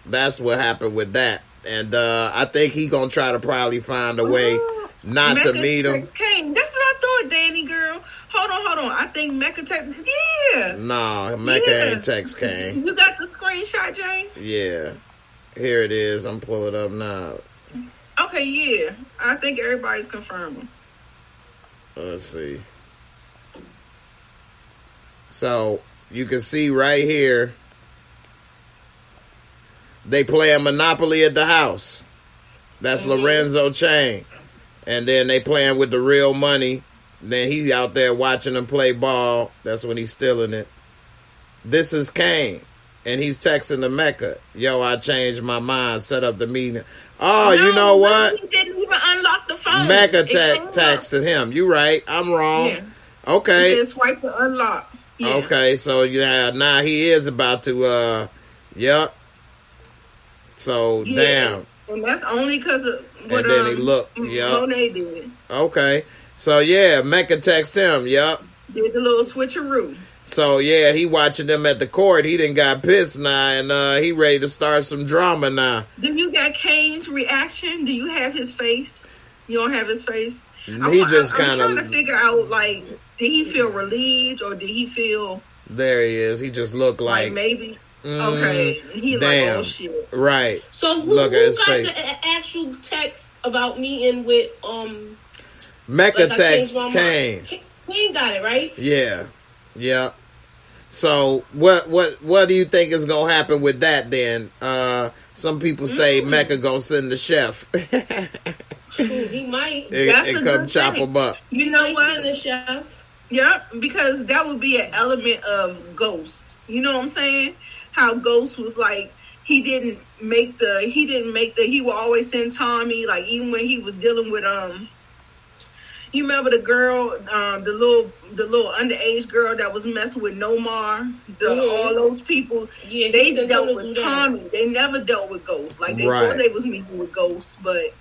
that's what happened with that. And I think he going to try to probably find a way not Mecca to meet him. Kane. That's what I thought, Danny girl. Hold on. I think Mecca text. Yeah. No, Mecca ain't text Kane. You got the screenshot, Jay? Yeah. Here it is. I'm pulling it up now. Okay, yeah. I think everybody's confirming. Let's see. So, you can see right here, they playing Monopoly at the house. That's Lorenzo Chain. And then they playing with the real money. Then he's out there watching them play ball. That's when he's stealing it. This is Kane. And he's texting the Mecca. Yo, I changed my mind. Set up the meeting. Oh, you know what? He didn't even unlock the phone. Mecca texted him. You right. I'm wrong. Yeah. Okay. He said swipe to unlock. Yeah. Okay, so now he is about to, yep. So, damn. And that's only because of what and then he looked, yep. Monet did. Okay. So, yeah, Mecca text him, yep. Did the little switcheroo. So, yeah, he watching them at the court. He done got pissed now, and he ready to start some drama now. Do you got Kane's reaction? Do you have his face? You don't have his face? He just kind of... I'm trying to figure out, like, did he feel relieved or did he feel... There he is. He just looked like maybe... Okay. He damn. Like, oh, shit. Right. So, who got the actual text about meeting with... Mecca text Kane. Kane got it, right? Yeah. Yeah. So what do you think is gonna happen with that then? Some people say Mecca gonna send the chef. He might. and come chop him up. You know what? Send the chef. Yep, because that would be an element of Ghost. You know what I'm saying? How Ghost was like he would always send Tommy, like even when he was dealing with you remember the girl, the little underage girl that was messing with Nomar? All those people, they dealt with Tommy. They never dealt with Ghosts. Like they thought they was meeting with Ghosts, but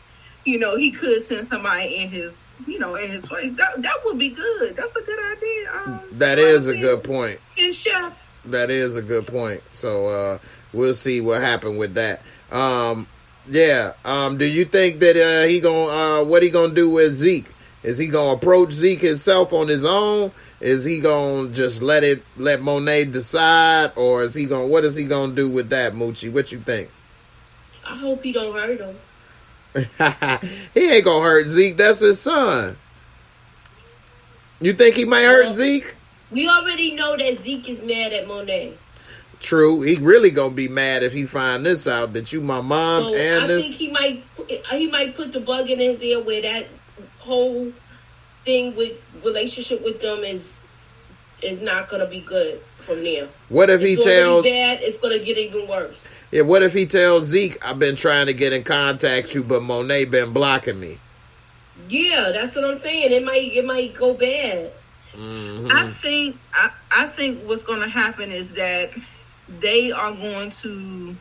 he could send somebody in his place. That would be good. That's a good idea. That is a good point. Send chef. That is a good point. So we'll see what happened with that. Do you think that what he gonna do with Zeke? Is he going to approach Zeke himself on his own? Is he going to just let Monet decide? Or what is he going to do with that, Moochie? What you think? I hope he don't hurt him. He ain't going to hurt Zeke. That's his son. You think he might hurt Zeke? We already know that Zeke is mad at Monet. True. He really going to be mad if he find this out, that you my mom and I think he might put the bug in his ear where that whole thing with relationship with them is not gonna be good from there. What if he tells bad? It's gonna get even worse. Yeah. What if he tells Zeke, "I've been trying to get in contact you, but Monet been blocking me." Yeah, that's what I'm saying. It might go bad. Mm-hmm. I think what's gonna happen is that they are going to.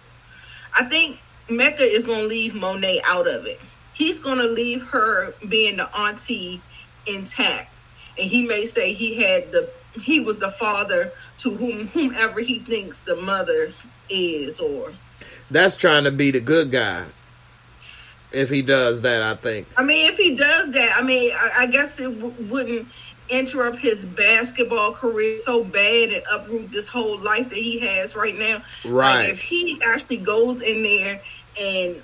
I think Mecca is going to leave Monet out of it. He's going to leave her being the auntie intact. And he may say he was the father to whomever he thinks the mother is, or that's trying to be the good guy. If he does that, I think. I mean, if he does that, I mean, I guess it wouldn't interrupt his basketball career so bad and uproot this whole life that he has right now. Right. Like, if he actually goes in there and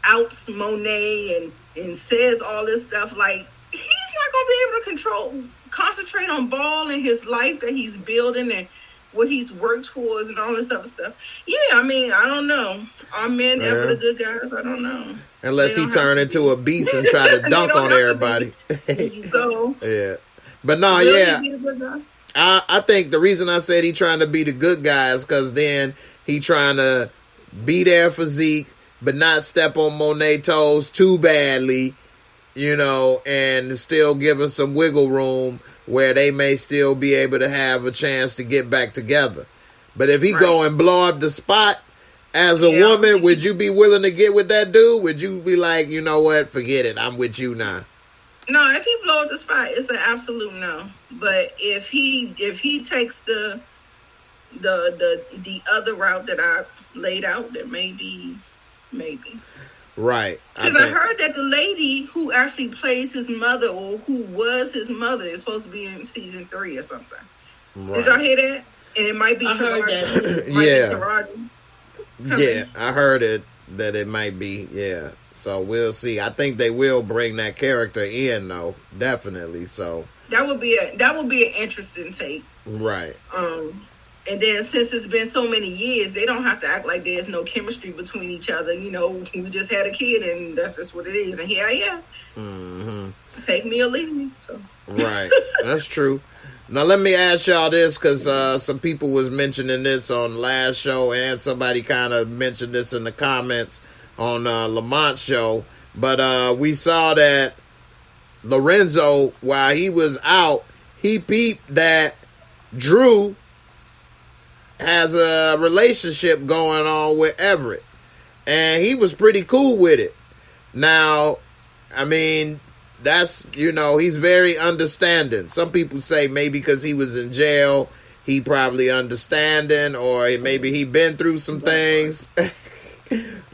outs Monet and says all this stuff, like, he's not going to be able to concentrate on ball in his life that he's building and what he's worked towards and all this other stuff. Yeah, I mean, I don't know. Are men ever the good guys? I don't know. Unless he turn into a beast and try to dunk on everybody. There you go. Yeah. But no, yeah. I think the reason I said he trying to be the good guy is because then he trying to be their physique, but not step on Monet toes too badly, you know, and still give us some wiggle room where they may still be able to have a chance to get back together. But if he go and blow up the spot as a woman, would you be willing to get with that dude? Would you be like, you know what, forget it, I'm with you now? No, if he blow up the spot, it's an absolute no. But if he takes the other route that I laid out, then maybe. Right. Because I heard that the lady who actually plays his mother, or who was his mother, is supposed to be in season 3 or something. Right. Did y'all hear that? And it might be Tariq. Yeah, I heard it, that it might be, yeah. So we'll see. I think they will bring that character in, though. Definitely. So that would be an interesting take. Right. And then since it's been so many years, they don't have to act like there's no chemistry between each other. You know, we just had a kid and that's just what it is. And here I am. Mm-hmm. Take me or leave me. So. Right. That's true. Now, let me ask y'all this, because some people was mentioning this on last show, and somebody kind of mentioned this in the comments on Lamont's show. But we saw that Lorenzo, while he was out, he peeped that Drew has a relationship going on with Everett. And he was pretty cool with it. Now, I mean, that's, you know, he's very understanding. Some people say maybe because he was in jail, he probably understanding, or maybe he been through some things.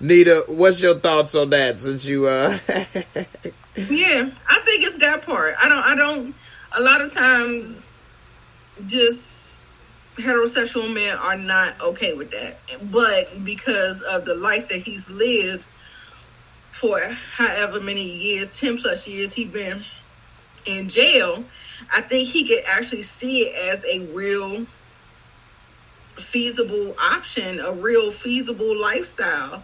Nita, what's your thoughts on that, since you Yeah, I think it's that part. I don't a lot of times just heterosexual men are not okay with that. But because of the life that he's lived for however many years, 10 plus years he's been in jail, I think he could actually see it as a real feasible option, a real feasible lifestyle.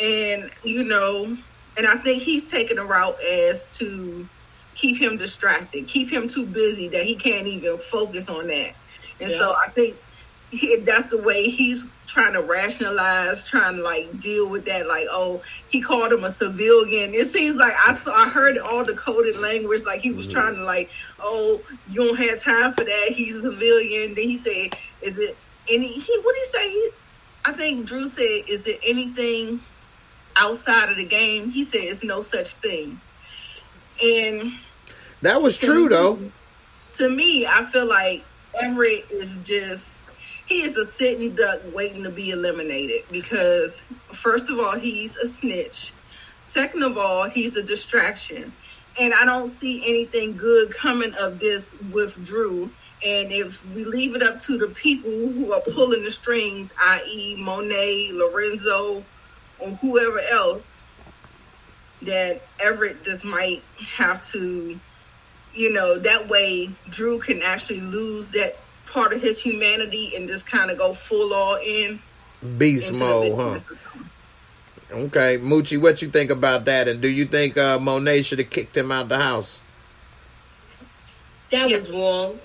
And, you know, and I think he's taken a route as to keep him distracted, keep him too busy that he can't even focus on that. And so I think that's the way he's trying to rationalize, trying to like deal with that. Like, oh, he called him a civilian. It seems like I heard all the coded language. Like he was trying to like, oh, you don't have time for that. He's a civilian. Then he said, is it any, what did he say? I think Drew said, is it anything outside of the game? He said, it's no such thing. And that was true though. To me, I feel like Everett is just, he is a sitting duck waiting to be eliminated because, first of all, he's a snitch. Second of all, he's a distraction. And I don't see anything good coming of this with Drew. And if we leave it up to the people who are pulling the strings, i.e. Monet, Lorenzo, or whoever else, that Everett just might have to, you know, that way Drew can actually lose that part of his humanity and just kind of go full all in. Beast mode, huh? Okay, Moochie, what you think about that? And do you think Monet should have kicked him out the house? That was wrong.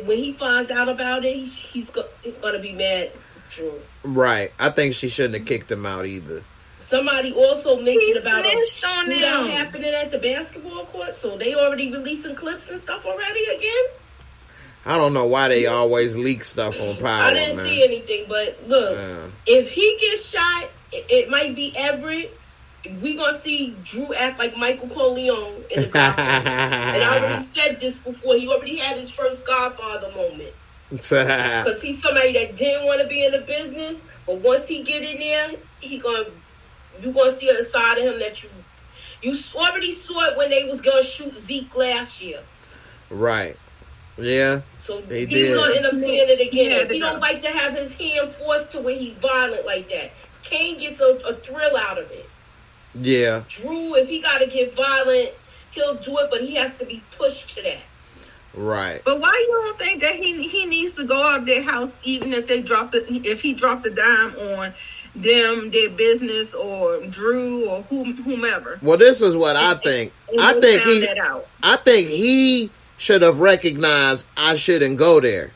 When he finds out about it, he's gonna be mad. Drew. Right. I think she shouldn't have kicked him out either. Somebody also mentioned about a shootout happening at the basketball court, so they already releasing clips and stuff already again? I don't know why they always leak stuff on Power. I didn't see anything, but look, if he gets shot it might be Everett. We gonna see Drew act like Michael Corleone in the Godfather. And I already said this before. He already had his first Godfather moment. Because he's somebody that didn't want to be in the business, but once he get in there, you gonna see a side of him that you already saw it when they was gonna shoot Zeke last year. Right. Yeah. So he's gonna end up seeing it again. He don't like to have his hand forced to where he's violent like that. Kane gets a thrill out of it. Yeah. Drew, if he got to get violent, he'll do it, but he has to be pushed to that. Right. But why you don't think that he needs to go out their house, even if if he dropped a dime on them, their business, or Drew, or whomever? Well, this is what I think. I think he should have recognized I shouldn't go there.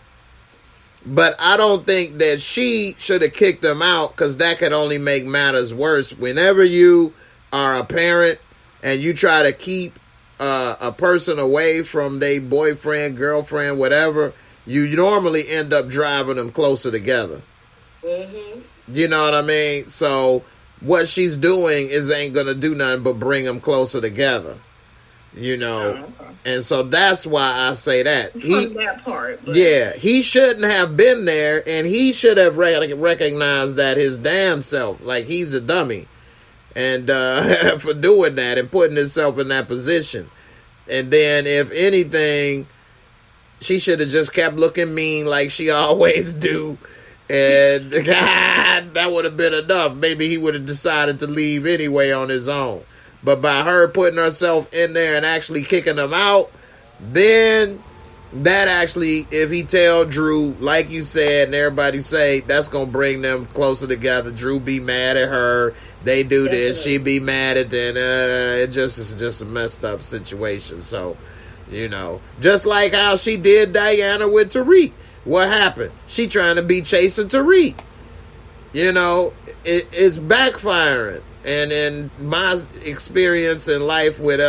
But I don't think that she should have kicked him out, because that could only make matters worse. Whenever you are a parent and you try to keep a person away from their boyfriend, girlfriend, whatever, you normally end up driving them closer together. Mm-hmm. You know what I mean? So what she's doing ain't going to do nothing but bring them closer together. You know, okay. And so that's why I say that. From that part. But. Yeah, he shouldn't have been there, and he should have recognized that his damn self, like he's a dummy, and for doing that and putting himself in that position. And then, if anything, she should have just kept looking mean like she always do, and that would have been enough. Maybe he would have decided to leave anyway on his own. But by her putting herself in there and actually kicking him out, then that actually, if he tell Drew, like you said, and everybody say, that's going to bring them closer together. Drew be mad at her. They do this. She be mad at them. It's just a messed up situation. So, you know, just like how she did Diana with Tariq. What happened? She trying to be chasing Tariq. You know, it's backfiring. And in my experience in life with,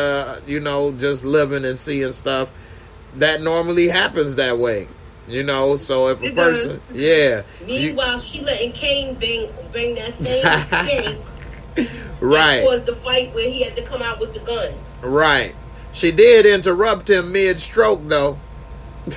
you know, just living and seeing stuff, that normally happens that way. You know, so if a person, yeah. Meanwhile, she letting Kane bang that same stink. Right. That caused the fight where he had to come out with the gun. Right. She did interrupt him mid-stroke, though. He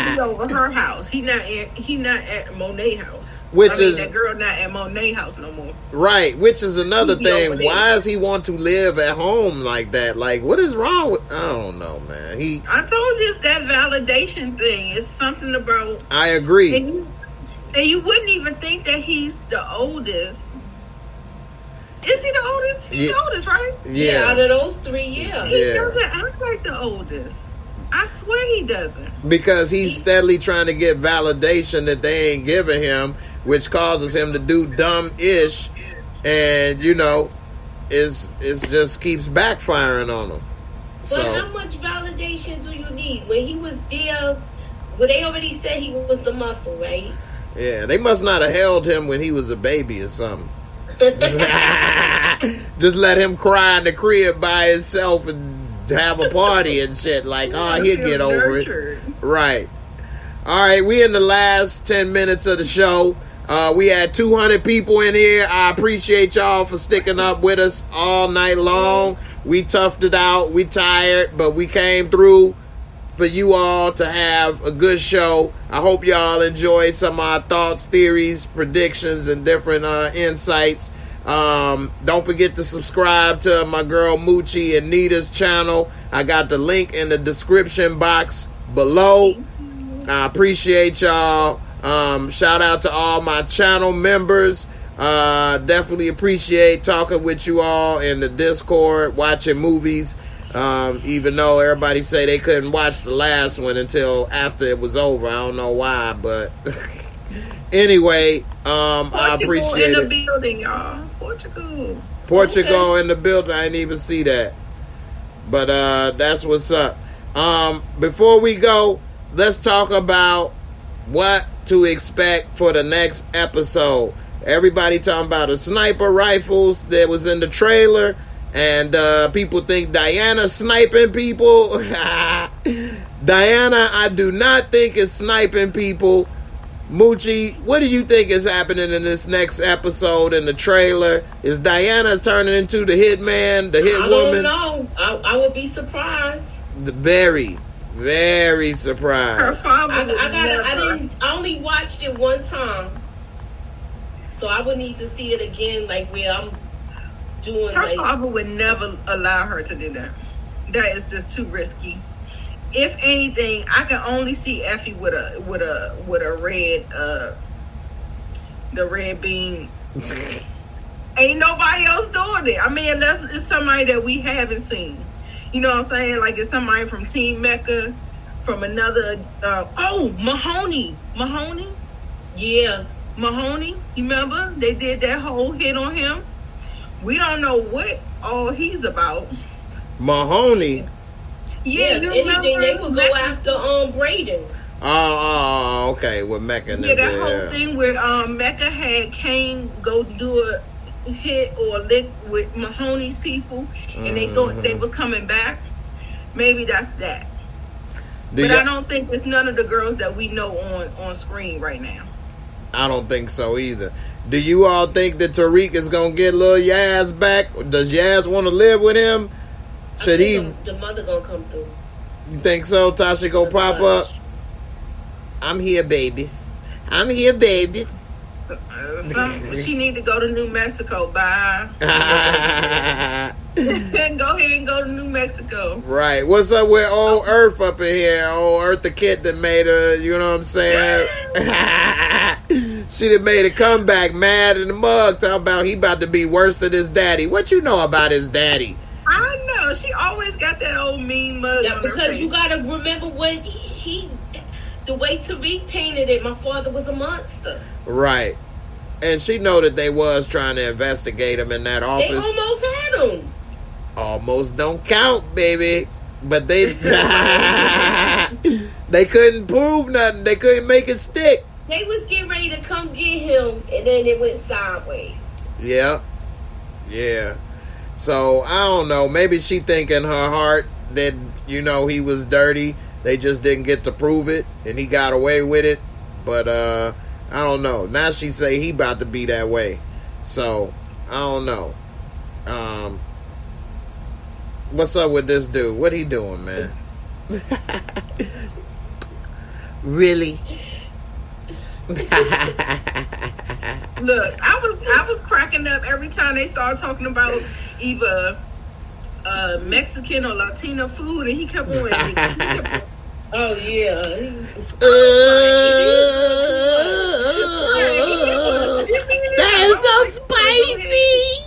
be over her house. He not at Monet house. That girl not at Monet house no more. Right, which is another thing. Why does he want to live at home like that? Like, what is wrong with? I don't know, man. I told you it's that validation thing. It's something about. I agree. And you wouldn't even think that he's the oldest. Is he the oldest? He's the oldest, right? Yeah, out of those three, yeah. He doesn't act like the oldest. I swear he doesn't. Because he's steadily trying to get validation that they ain't giving him, which causes him to do dumb-ish, and, you know, it's just keeps backfiring on him. But how much validation do you need? When he was there, well, they already said he was the muscle, right? Yeah, they must not have held him when he was a baby or something. Just let him cry in the crib by himself and have a party and shit. Like, he'll get over it. Right. All right, we in the last 10 minutes of the show. We had 200 people in here. I appreciate y'all for sticking up with us all night long. We toughed it out. We tired, but we came through for you all to have a good show. I hope y'all enjoyed some of our thoughts, theories, predictions, and different insights. Don't forget to subscribe to my girl Moochie and Nita's channel. I got the link in the description box below. I appreciate y'all. Shout out to all my channel members. Definitely appreciate talking with you all in the Discord, watching movies. Even though everybody say they couldn't watch the last one until after it was over. I don't know why, but anyway, I appreciate it. Portugal in the building, y'all. Portugal in the building. I didn't even see that. But that's what's up. Before we go, let's talk about what to expect for the next episode. Everybody talking about the sniper rifles that was in the trailer. And people think Diana's sniping people. Diana, I do not think is sniping people. Moochie, what do you think is happening in this next episode in the trailer? Is Diana turning into the hitman, the hit woman? I don't know. I would be surprised. Very, very surprised. Her father I only watched it one time, so I would need to see it again, like where I'm doing. Her father would never allow her to do that. That is just too risky. If anything, I can only see Effie with a red the red beam. Ain't nobody else doing it. I mean, unless it's somebody that we haven't seen. You know what I'm saying? Like it's somebody from Team Mecca, from another. Mahoney. Yeah, Mahoney. You remember they did that whole hit on him? We don't know what all he's about. Mahoney. Yeah, if anything, they would go after Brayden. Oh, okay. With Mecca. Yeah, that whole thing where Mecca had Kane go do a hit or lick with Mahoney's people, and they thought they was coming back. Maybe that's that. I don't think it's none of the girls that we know on screen right now. I don't think so either. Do you all think that Tariq is gonna get little Yaz back? Does Yaz want to live with him? Should he? The mother gonna come through. You think so? Tasha gonna pop up? I'm here, babies. I'm here, babies. She need to go to New Mexico. Bye. Go ahead and go to New Mexico. Right. What's up with old Earth up in here? Old Earth, the kid that made her. You know what I'm saying? She done made a comeback, mad in the mug, talking about he about to be worse than his daddy. What you know about his daddy? I know. She always got that old mean mug on her because face. you gotta remember what he the way Tariq painted it. My father was a monster. Right. And she know that they was trying to investigate him in that office. They almost had him. Almost don't count, baby. But they they couldn't prove nothing. They couldn't make it stick. They was getting ready to come get him, and then it went sideways. Yeah. So, I don't know. Maybe she think in her heart that, he was dirty. They just didn't get to prove it, and he got away with it. But, I don't know. Now she say he about to be that way. So, I don't know. What's up with this dude? What he doing, man? Really? Look, I was cracking up every time they started talking about either Mexican or Latino food, and he kept on. Oh yeah. That is so spicy.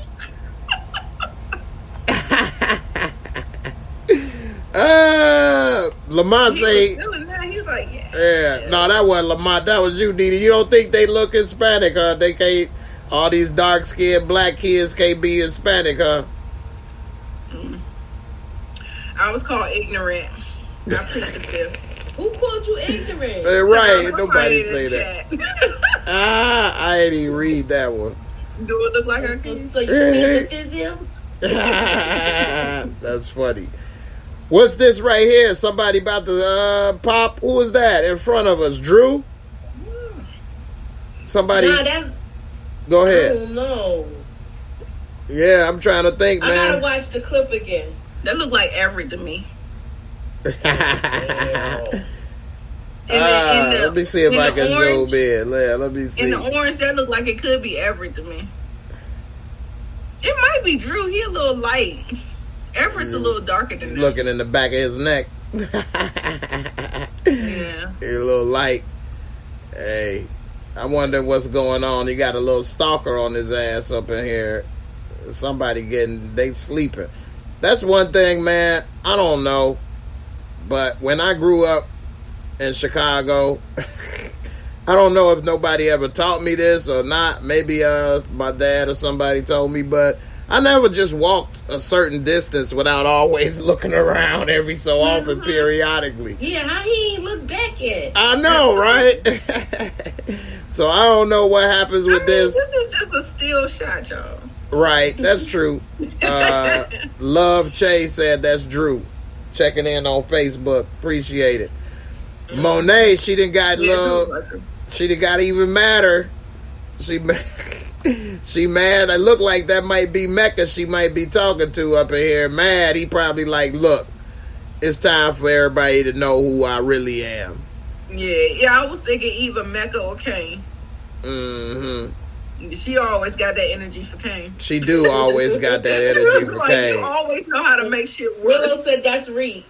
Lamont say. He was like, yeah. No, that wasn't Lamont. That was you, Didi. You don't think they look Hispanic, huh? They can't. All these dark-skinned black kids can't be Hispanic, huh? I was called ignorant. I plead the fifth. Who called you ignorant? Right. Nobody say that. I ain't even read that one. Do it look like I can? So you plead the fifth? That's funny. What's this right here? Somebody about to pop? Who is that in front of us? Drew? Somebody? Go ahead. I don't know. Yeah, I'm trying to think, man. I gotta watch the clip again. That looked like Everett to me. Let me see if I can zoom in. Let me see. In the orange, that looked like it could be Everett to me. It might be Drew. He a little light. Everett's a little darker than He's that. looking in the back of his neck. Yeah. He's a little light. Hey, I wonder what's going on. He got a little stalker on his ass up in here. Somebody they sleeping. That's one thing, man. I don't know. But when I grew up in Chicago, I don't know if nobody ever taught me this or not. Maybe my dad or somebody told me, but I never just walked a certain distance without always looking around every so often, periodically. Yeah, how he ain't look back at? I know, right? So I don't know what happens with this. This is just a still shot, y'all. Right, that's true. Love Che said that's Drew. Checking in on Facebook. Appreciate it. Monet, she done got She got even madder. She mad. I look like that might be Mecca she might be talking to up in here. Mad. He probably like, look, it's time for everybody to know who I really am. Yeah, I was thinking either Mecca or Kane. Mm-hmm. She always got that energy for Kane. She do always got that energy for like Kane. You always know how to make shit work. Willow said that's Reek.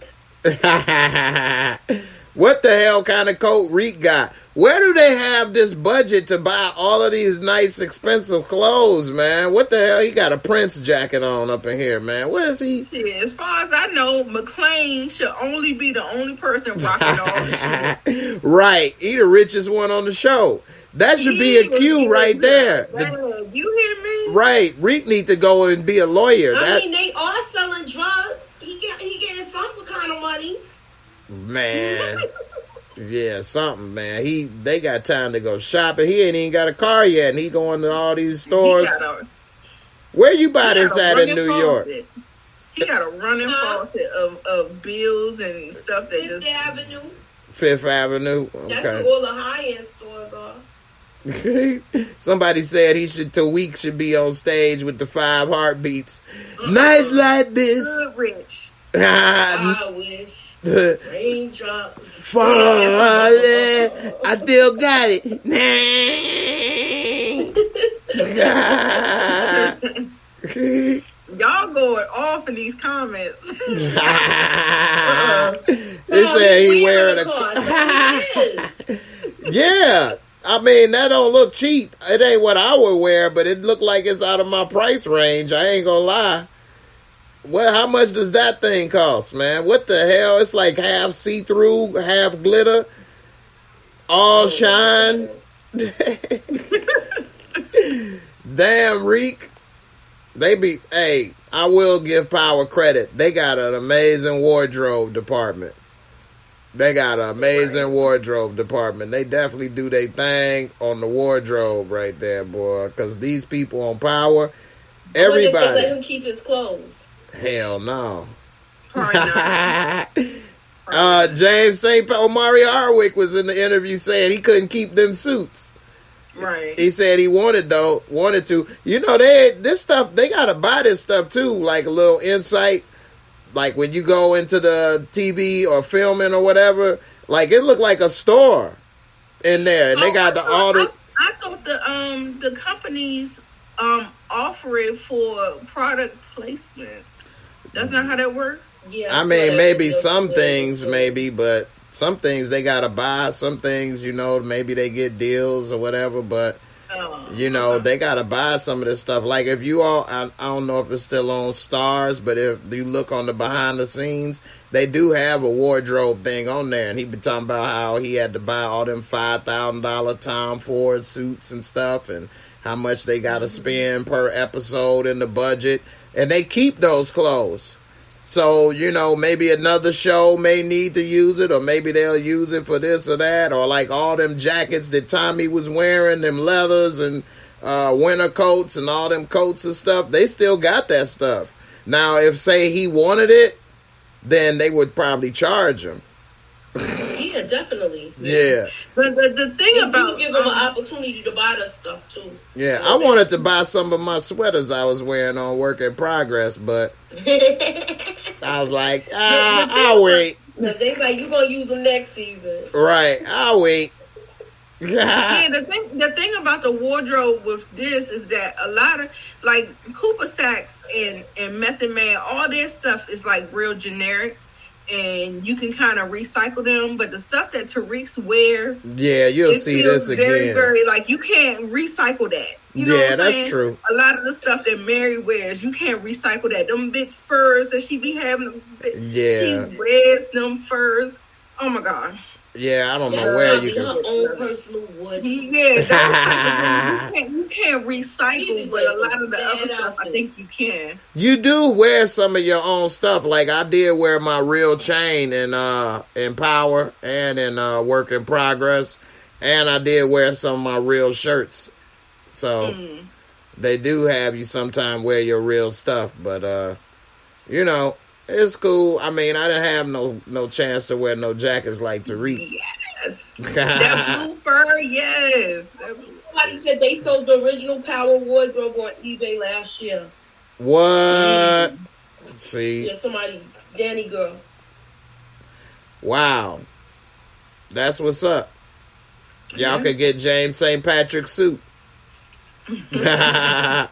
What the hell kind of coat Reek got? Where do they have this budget to buy all of these nice, expensive clothes, man? What the hell? He got a Prince jacket on up in here, man. Where is he? Yeah, as far as I know, McLean should only be the only person rocking all the shit. Right. He the richest one on the show. That should be a cue right there. You hear me? Right. Reek need to go and be a lawyer. I mean, they are selling drugs. He getting some kind of money. Man. Yeah, something, man. They got time to go shopping. He ain't even got a car yet, and he going to all these stores. Where you buy this at in New York? He got a running faucet of bills and stuff that Fifth Avenue. Fifth Avenue. Okay. That's where all the high-end stores are. Somebody said Tariq should be on stage with the 5 heartbeats. Nights like this. Good rich. I wish. Raindrops falling. I still got it. Y'all going off in these comments. They said he wearing a Yeah. I mean, that don't look cheap. It ain't what I would wear, but it look like it's out of my price range. I ain't gonna lie. Well, how much does that thing cost, man? What the hell? It's like half see-through, half glitter, all shine. Damn, Reek. Hey, I will give Power credit. They got an amazing wardrobe department. They definitely do their thing on the wardrobe right there, boy. Because these people on Power, everybody. What if they let him keep his clothes? Hell no. Probably not. James St. Paul, Mario Hardwick was in the interview saying he couldn't keep them suits. Right. He said he wanted to. You know, they gotta buy this stuff too, like a little insight. Like when you go into the TV or filming or whatever, like it looked like a store in there, and they got all the. I thought the companies offer it for product placement. That's not how that works. Yeah, I mean, maybe some things, but some things they gotta buy. Some things, maybe they get deals or whatever. But they gotta buy some of this stuff. Like if you all, I don't know if it's still on Stars, but if you look on the behind the scenes, they do have a wardrobe thing on there, and he been talking about how he had to buy all them $5,000 Tom Ford suits and stuff, and how much they gotta spend per episode in the budget. And they keep those clothes. So, maybe another show may need to use it, or maybe they'll use it for this or that, or like all them jackets that Tommy was wearing, them leathers and winter coats and all them coats and stuff. They still got that stuff. Now, if, say, he wanted it, then they would probably charge him. Yeah, definitely. Yeah. But the thing about give them an opportunity to buy that stuff too. Yeah, I wanted to buy some of my sweaters I was wearing on Work in Progress, but I was like, I'll wait. They like you gonna use them next season. Right, I'll wait. Yeah, the thing about the wardrobe with this is that a lot of like Cooper Sacks and Method Man, all their stuff is like real generic. And you can kind of recycle them, but the stuff that Tariq wears, yeah, you'll see this again. Very, very like you can't recycle that. You know what I'm saying? That's true. A lot of the stuff that Mary wears, you can't recycle that. Them big furs that she be having, she wears them furs. Oh my God. Yeah, I don't know where you can. Her own personal wood. Yeah, that's you can't recycle, but a lot of the other stuff, I think you can. You do wear some of your own stuff. Like I did wear my real chain in Power and in Work in Progress, and I did wear some of my real shirts. So they do have you sometime wear your real stuff, but it's cool. I mean, I didn't have no chance to wear no jackets like Tariq. Yes. That blue fur Yes. Somebody said they sold the original Power wardrobe on eBay last year. What? See? Yeah, somebody, Danny girl. Wow. That's what's up. Y'all could get James St. Patrick's suit. Well,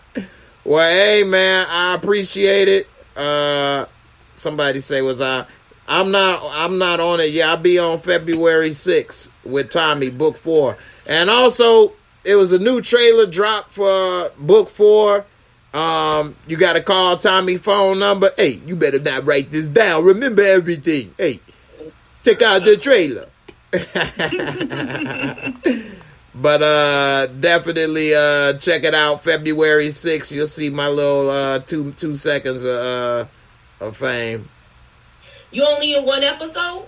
hey, man, I appreciate it. Somebody say, I'm not on it yet. I'll be on February 6th with Tommy, book 4. And also, it was a new trailer drop for book 4. You got to call Tommy phone number. Hey, you better not write this down. Remember everything. Hey, check out the trailer. But definitely check it out. February 6th. You'll see my little 2 seconds of fame. You only in one episode?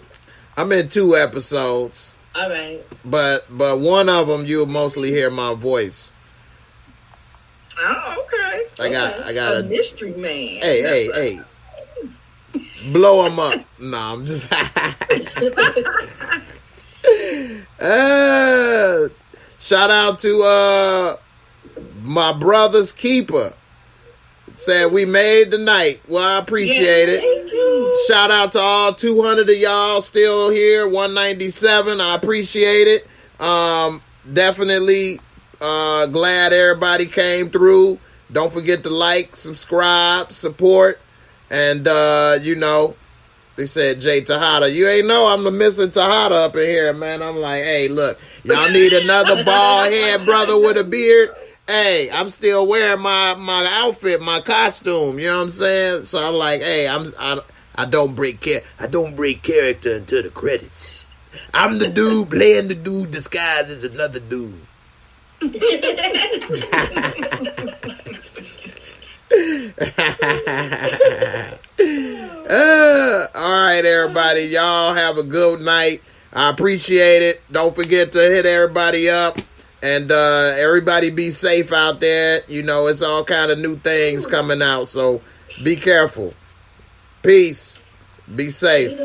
I'm in 2 episodes. All right. But one of them you'll mostly hear my voice. Oh, okay. I got a mystery man. Hey. Blow him up. No, I'm just shout out to my brother's keeper. Said we made the night. Well, I appreciate it. Thank you. Shout out to all 200 of y'all still here. 197. I appreciate it. Definitely glad everybody came through. Don't forget to like, subscribe, support. And, they said, Jay Tejada, you ain't know I'm the missing Tejada up in here, man. I'm like, hey, look, y'all need another bald head brother with a beard. Hey, I'm still wearing my outfit, my costume. You know what I'm saying? So I'm like, hey, I don't break character until the credits. I'm the dude playing the dude disguised as another dude. All right, everybody. Y'all have a good night. I appreciate it. Don't forget to hit everybody up. And everybody be safe out there. You know, it's all kind of new things coming out. So be careful. Peace. Be safe.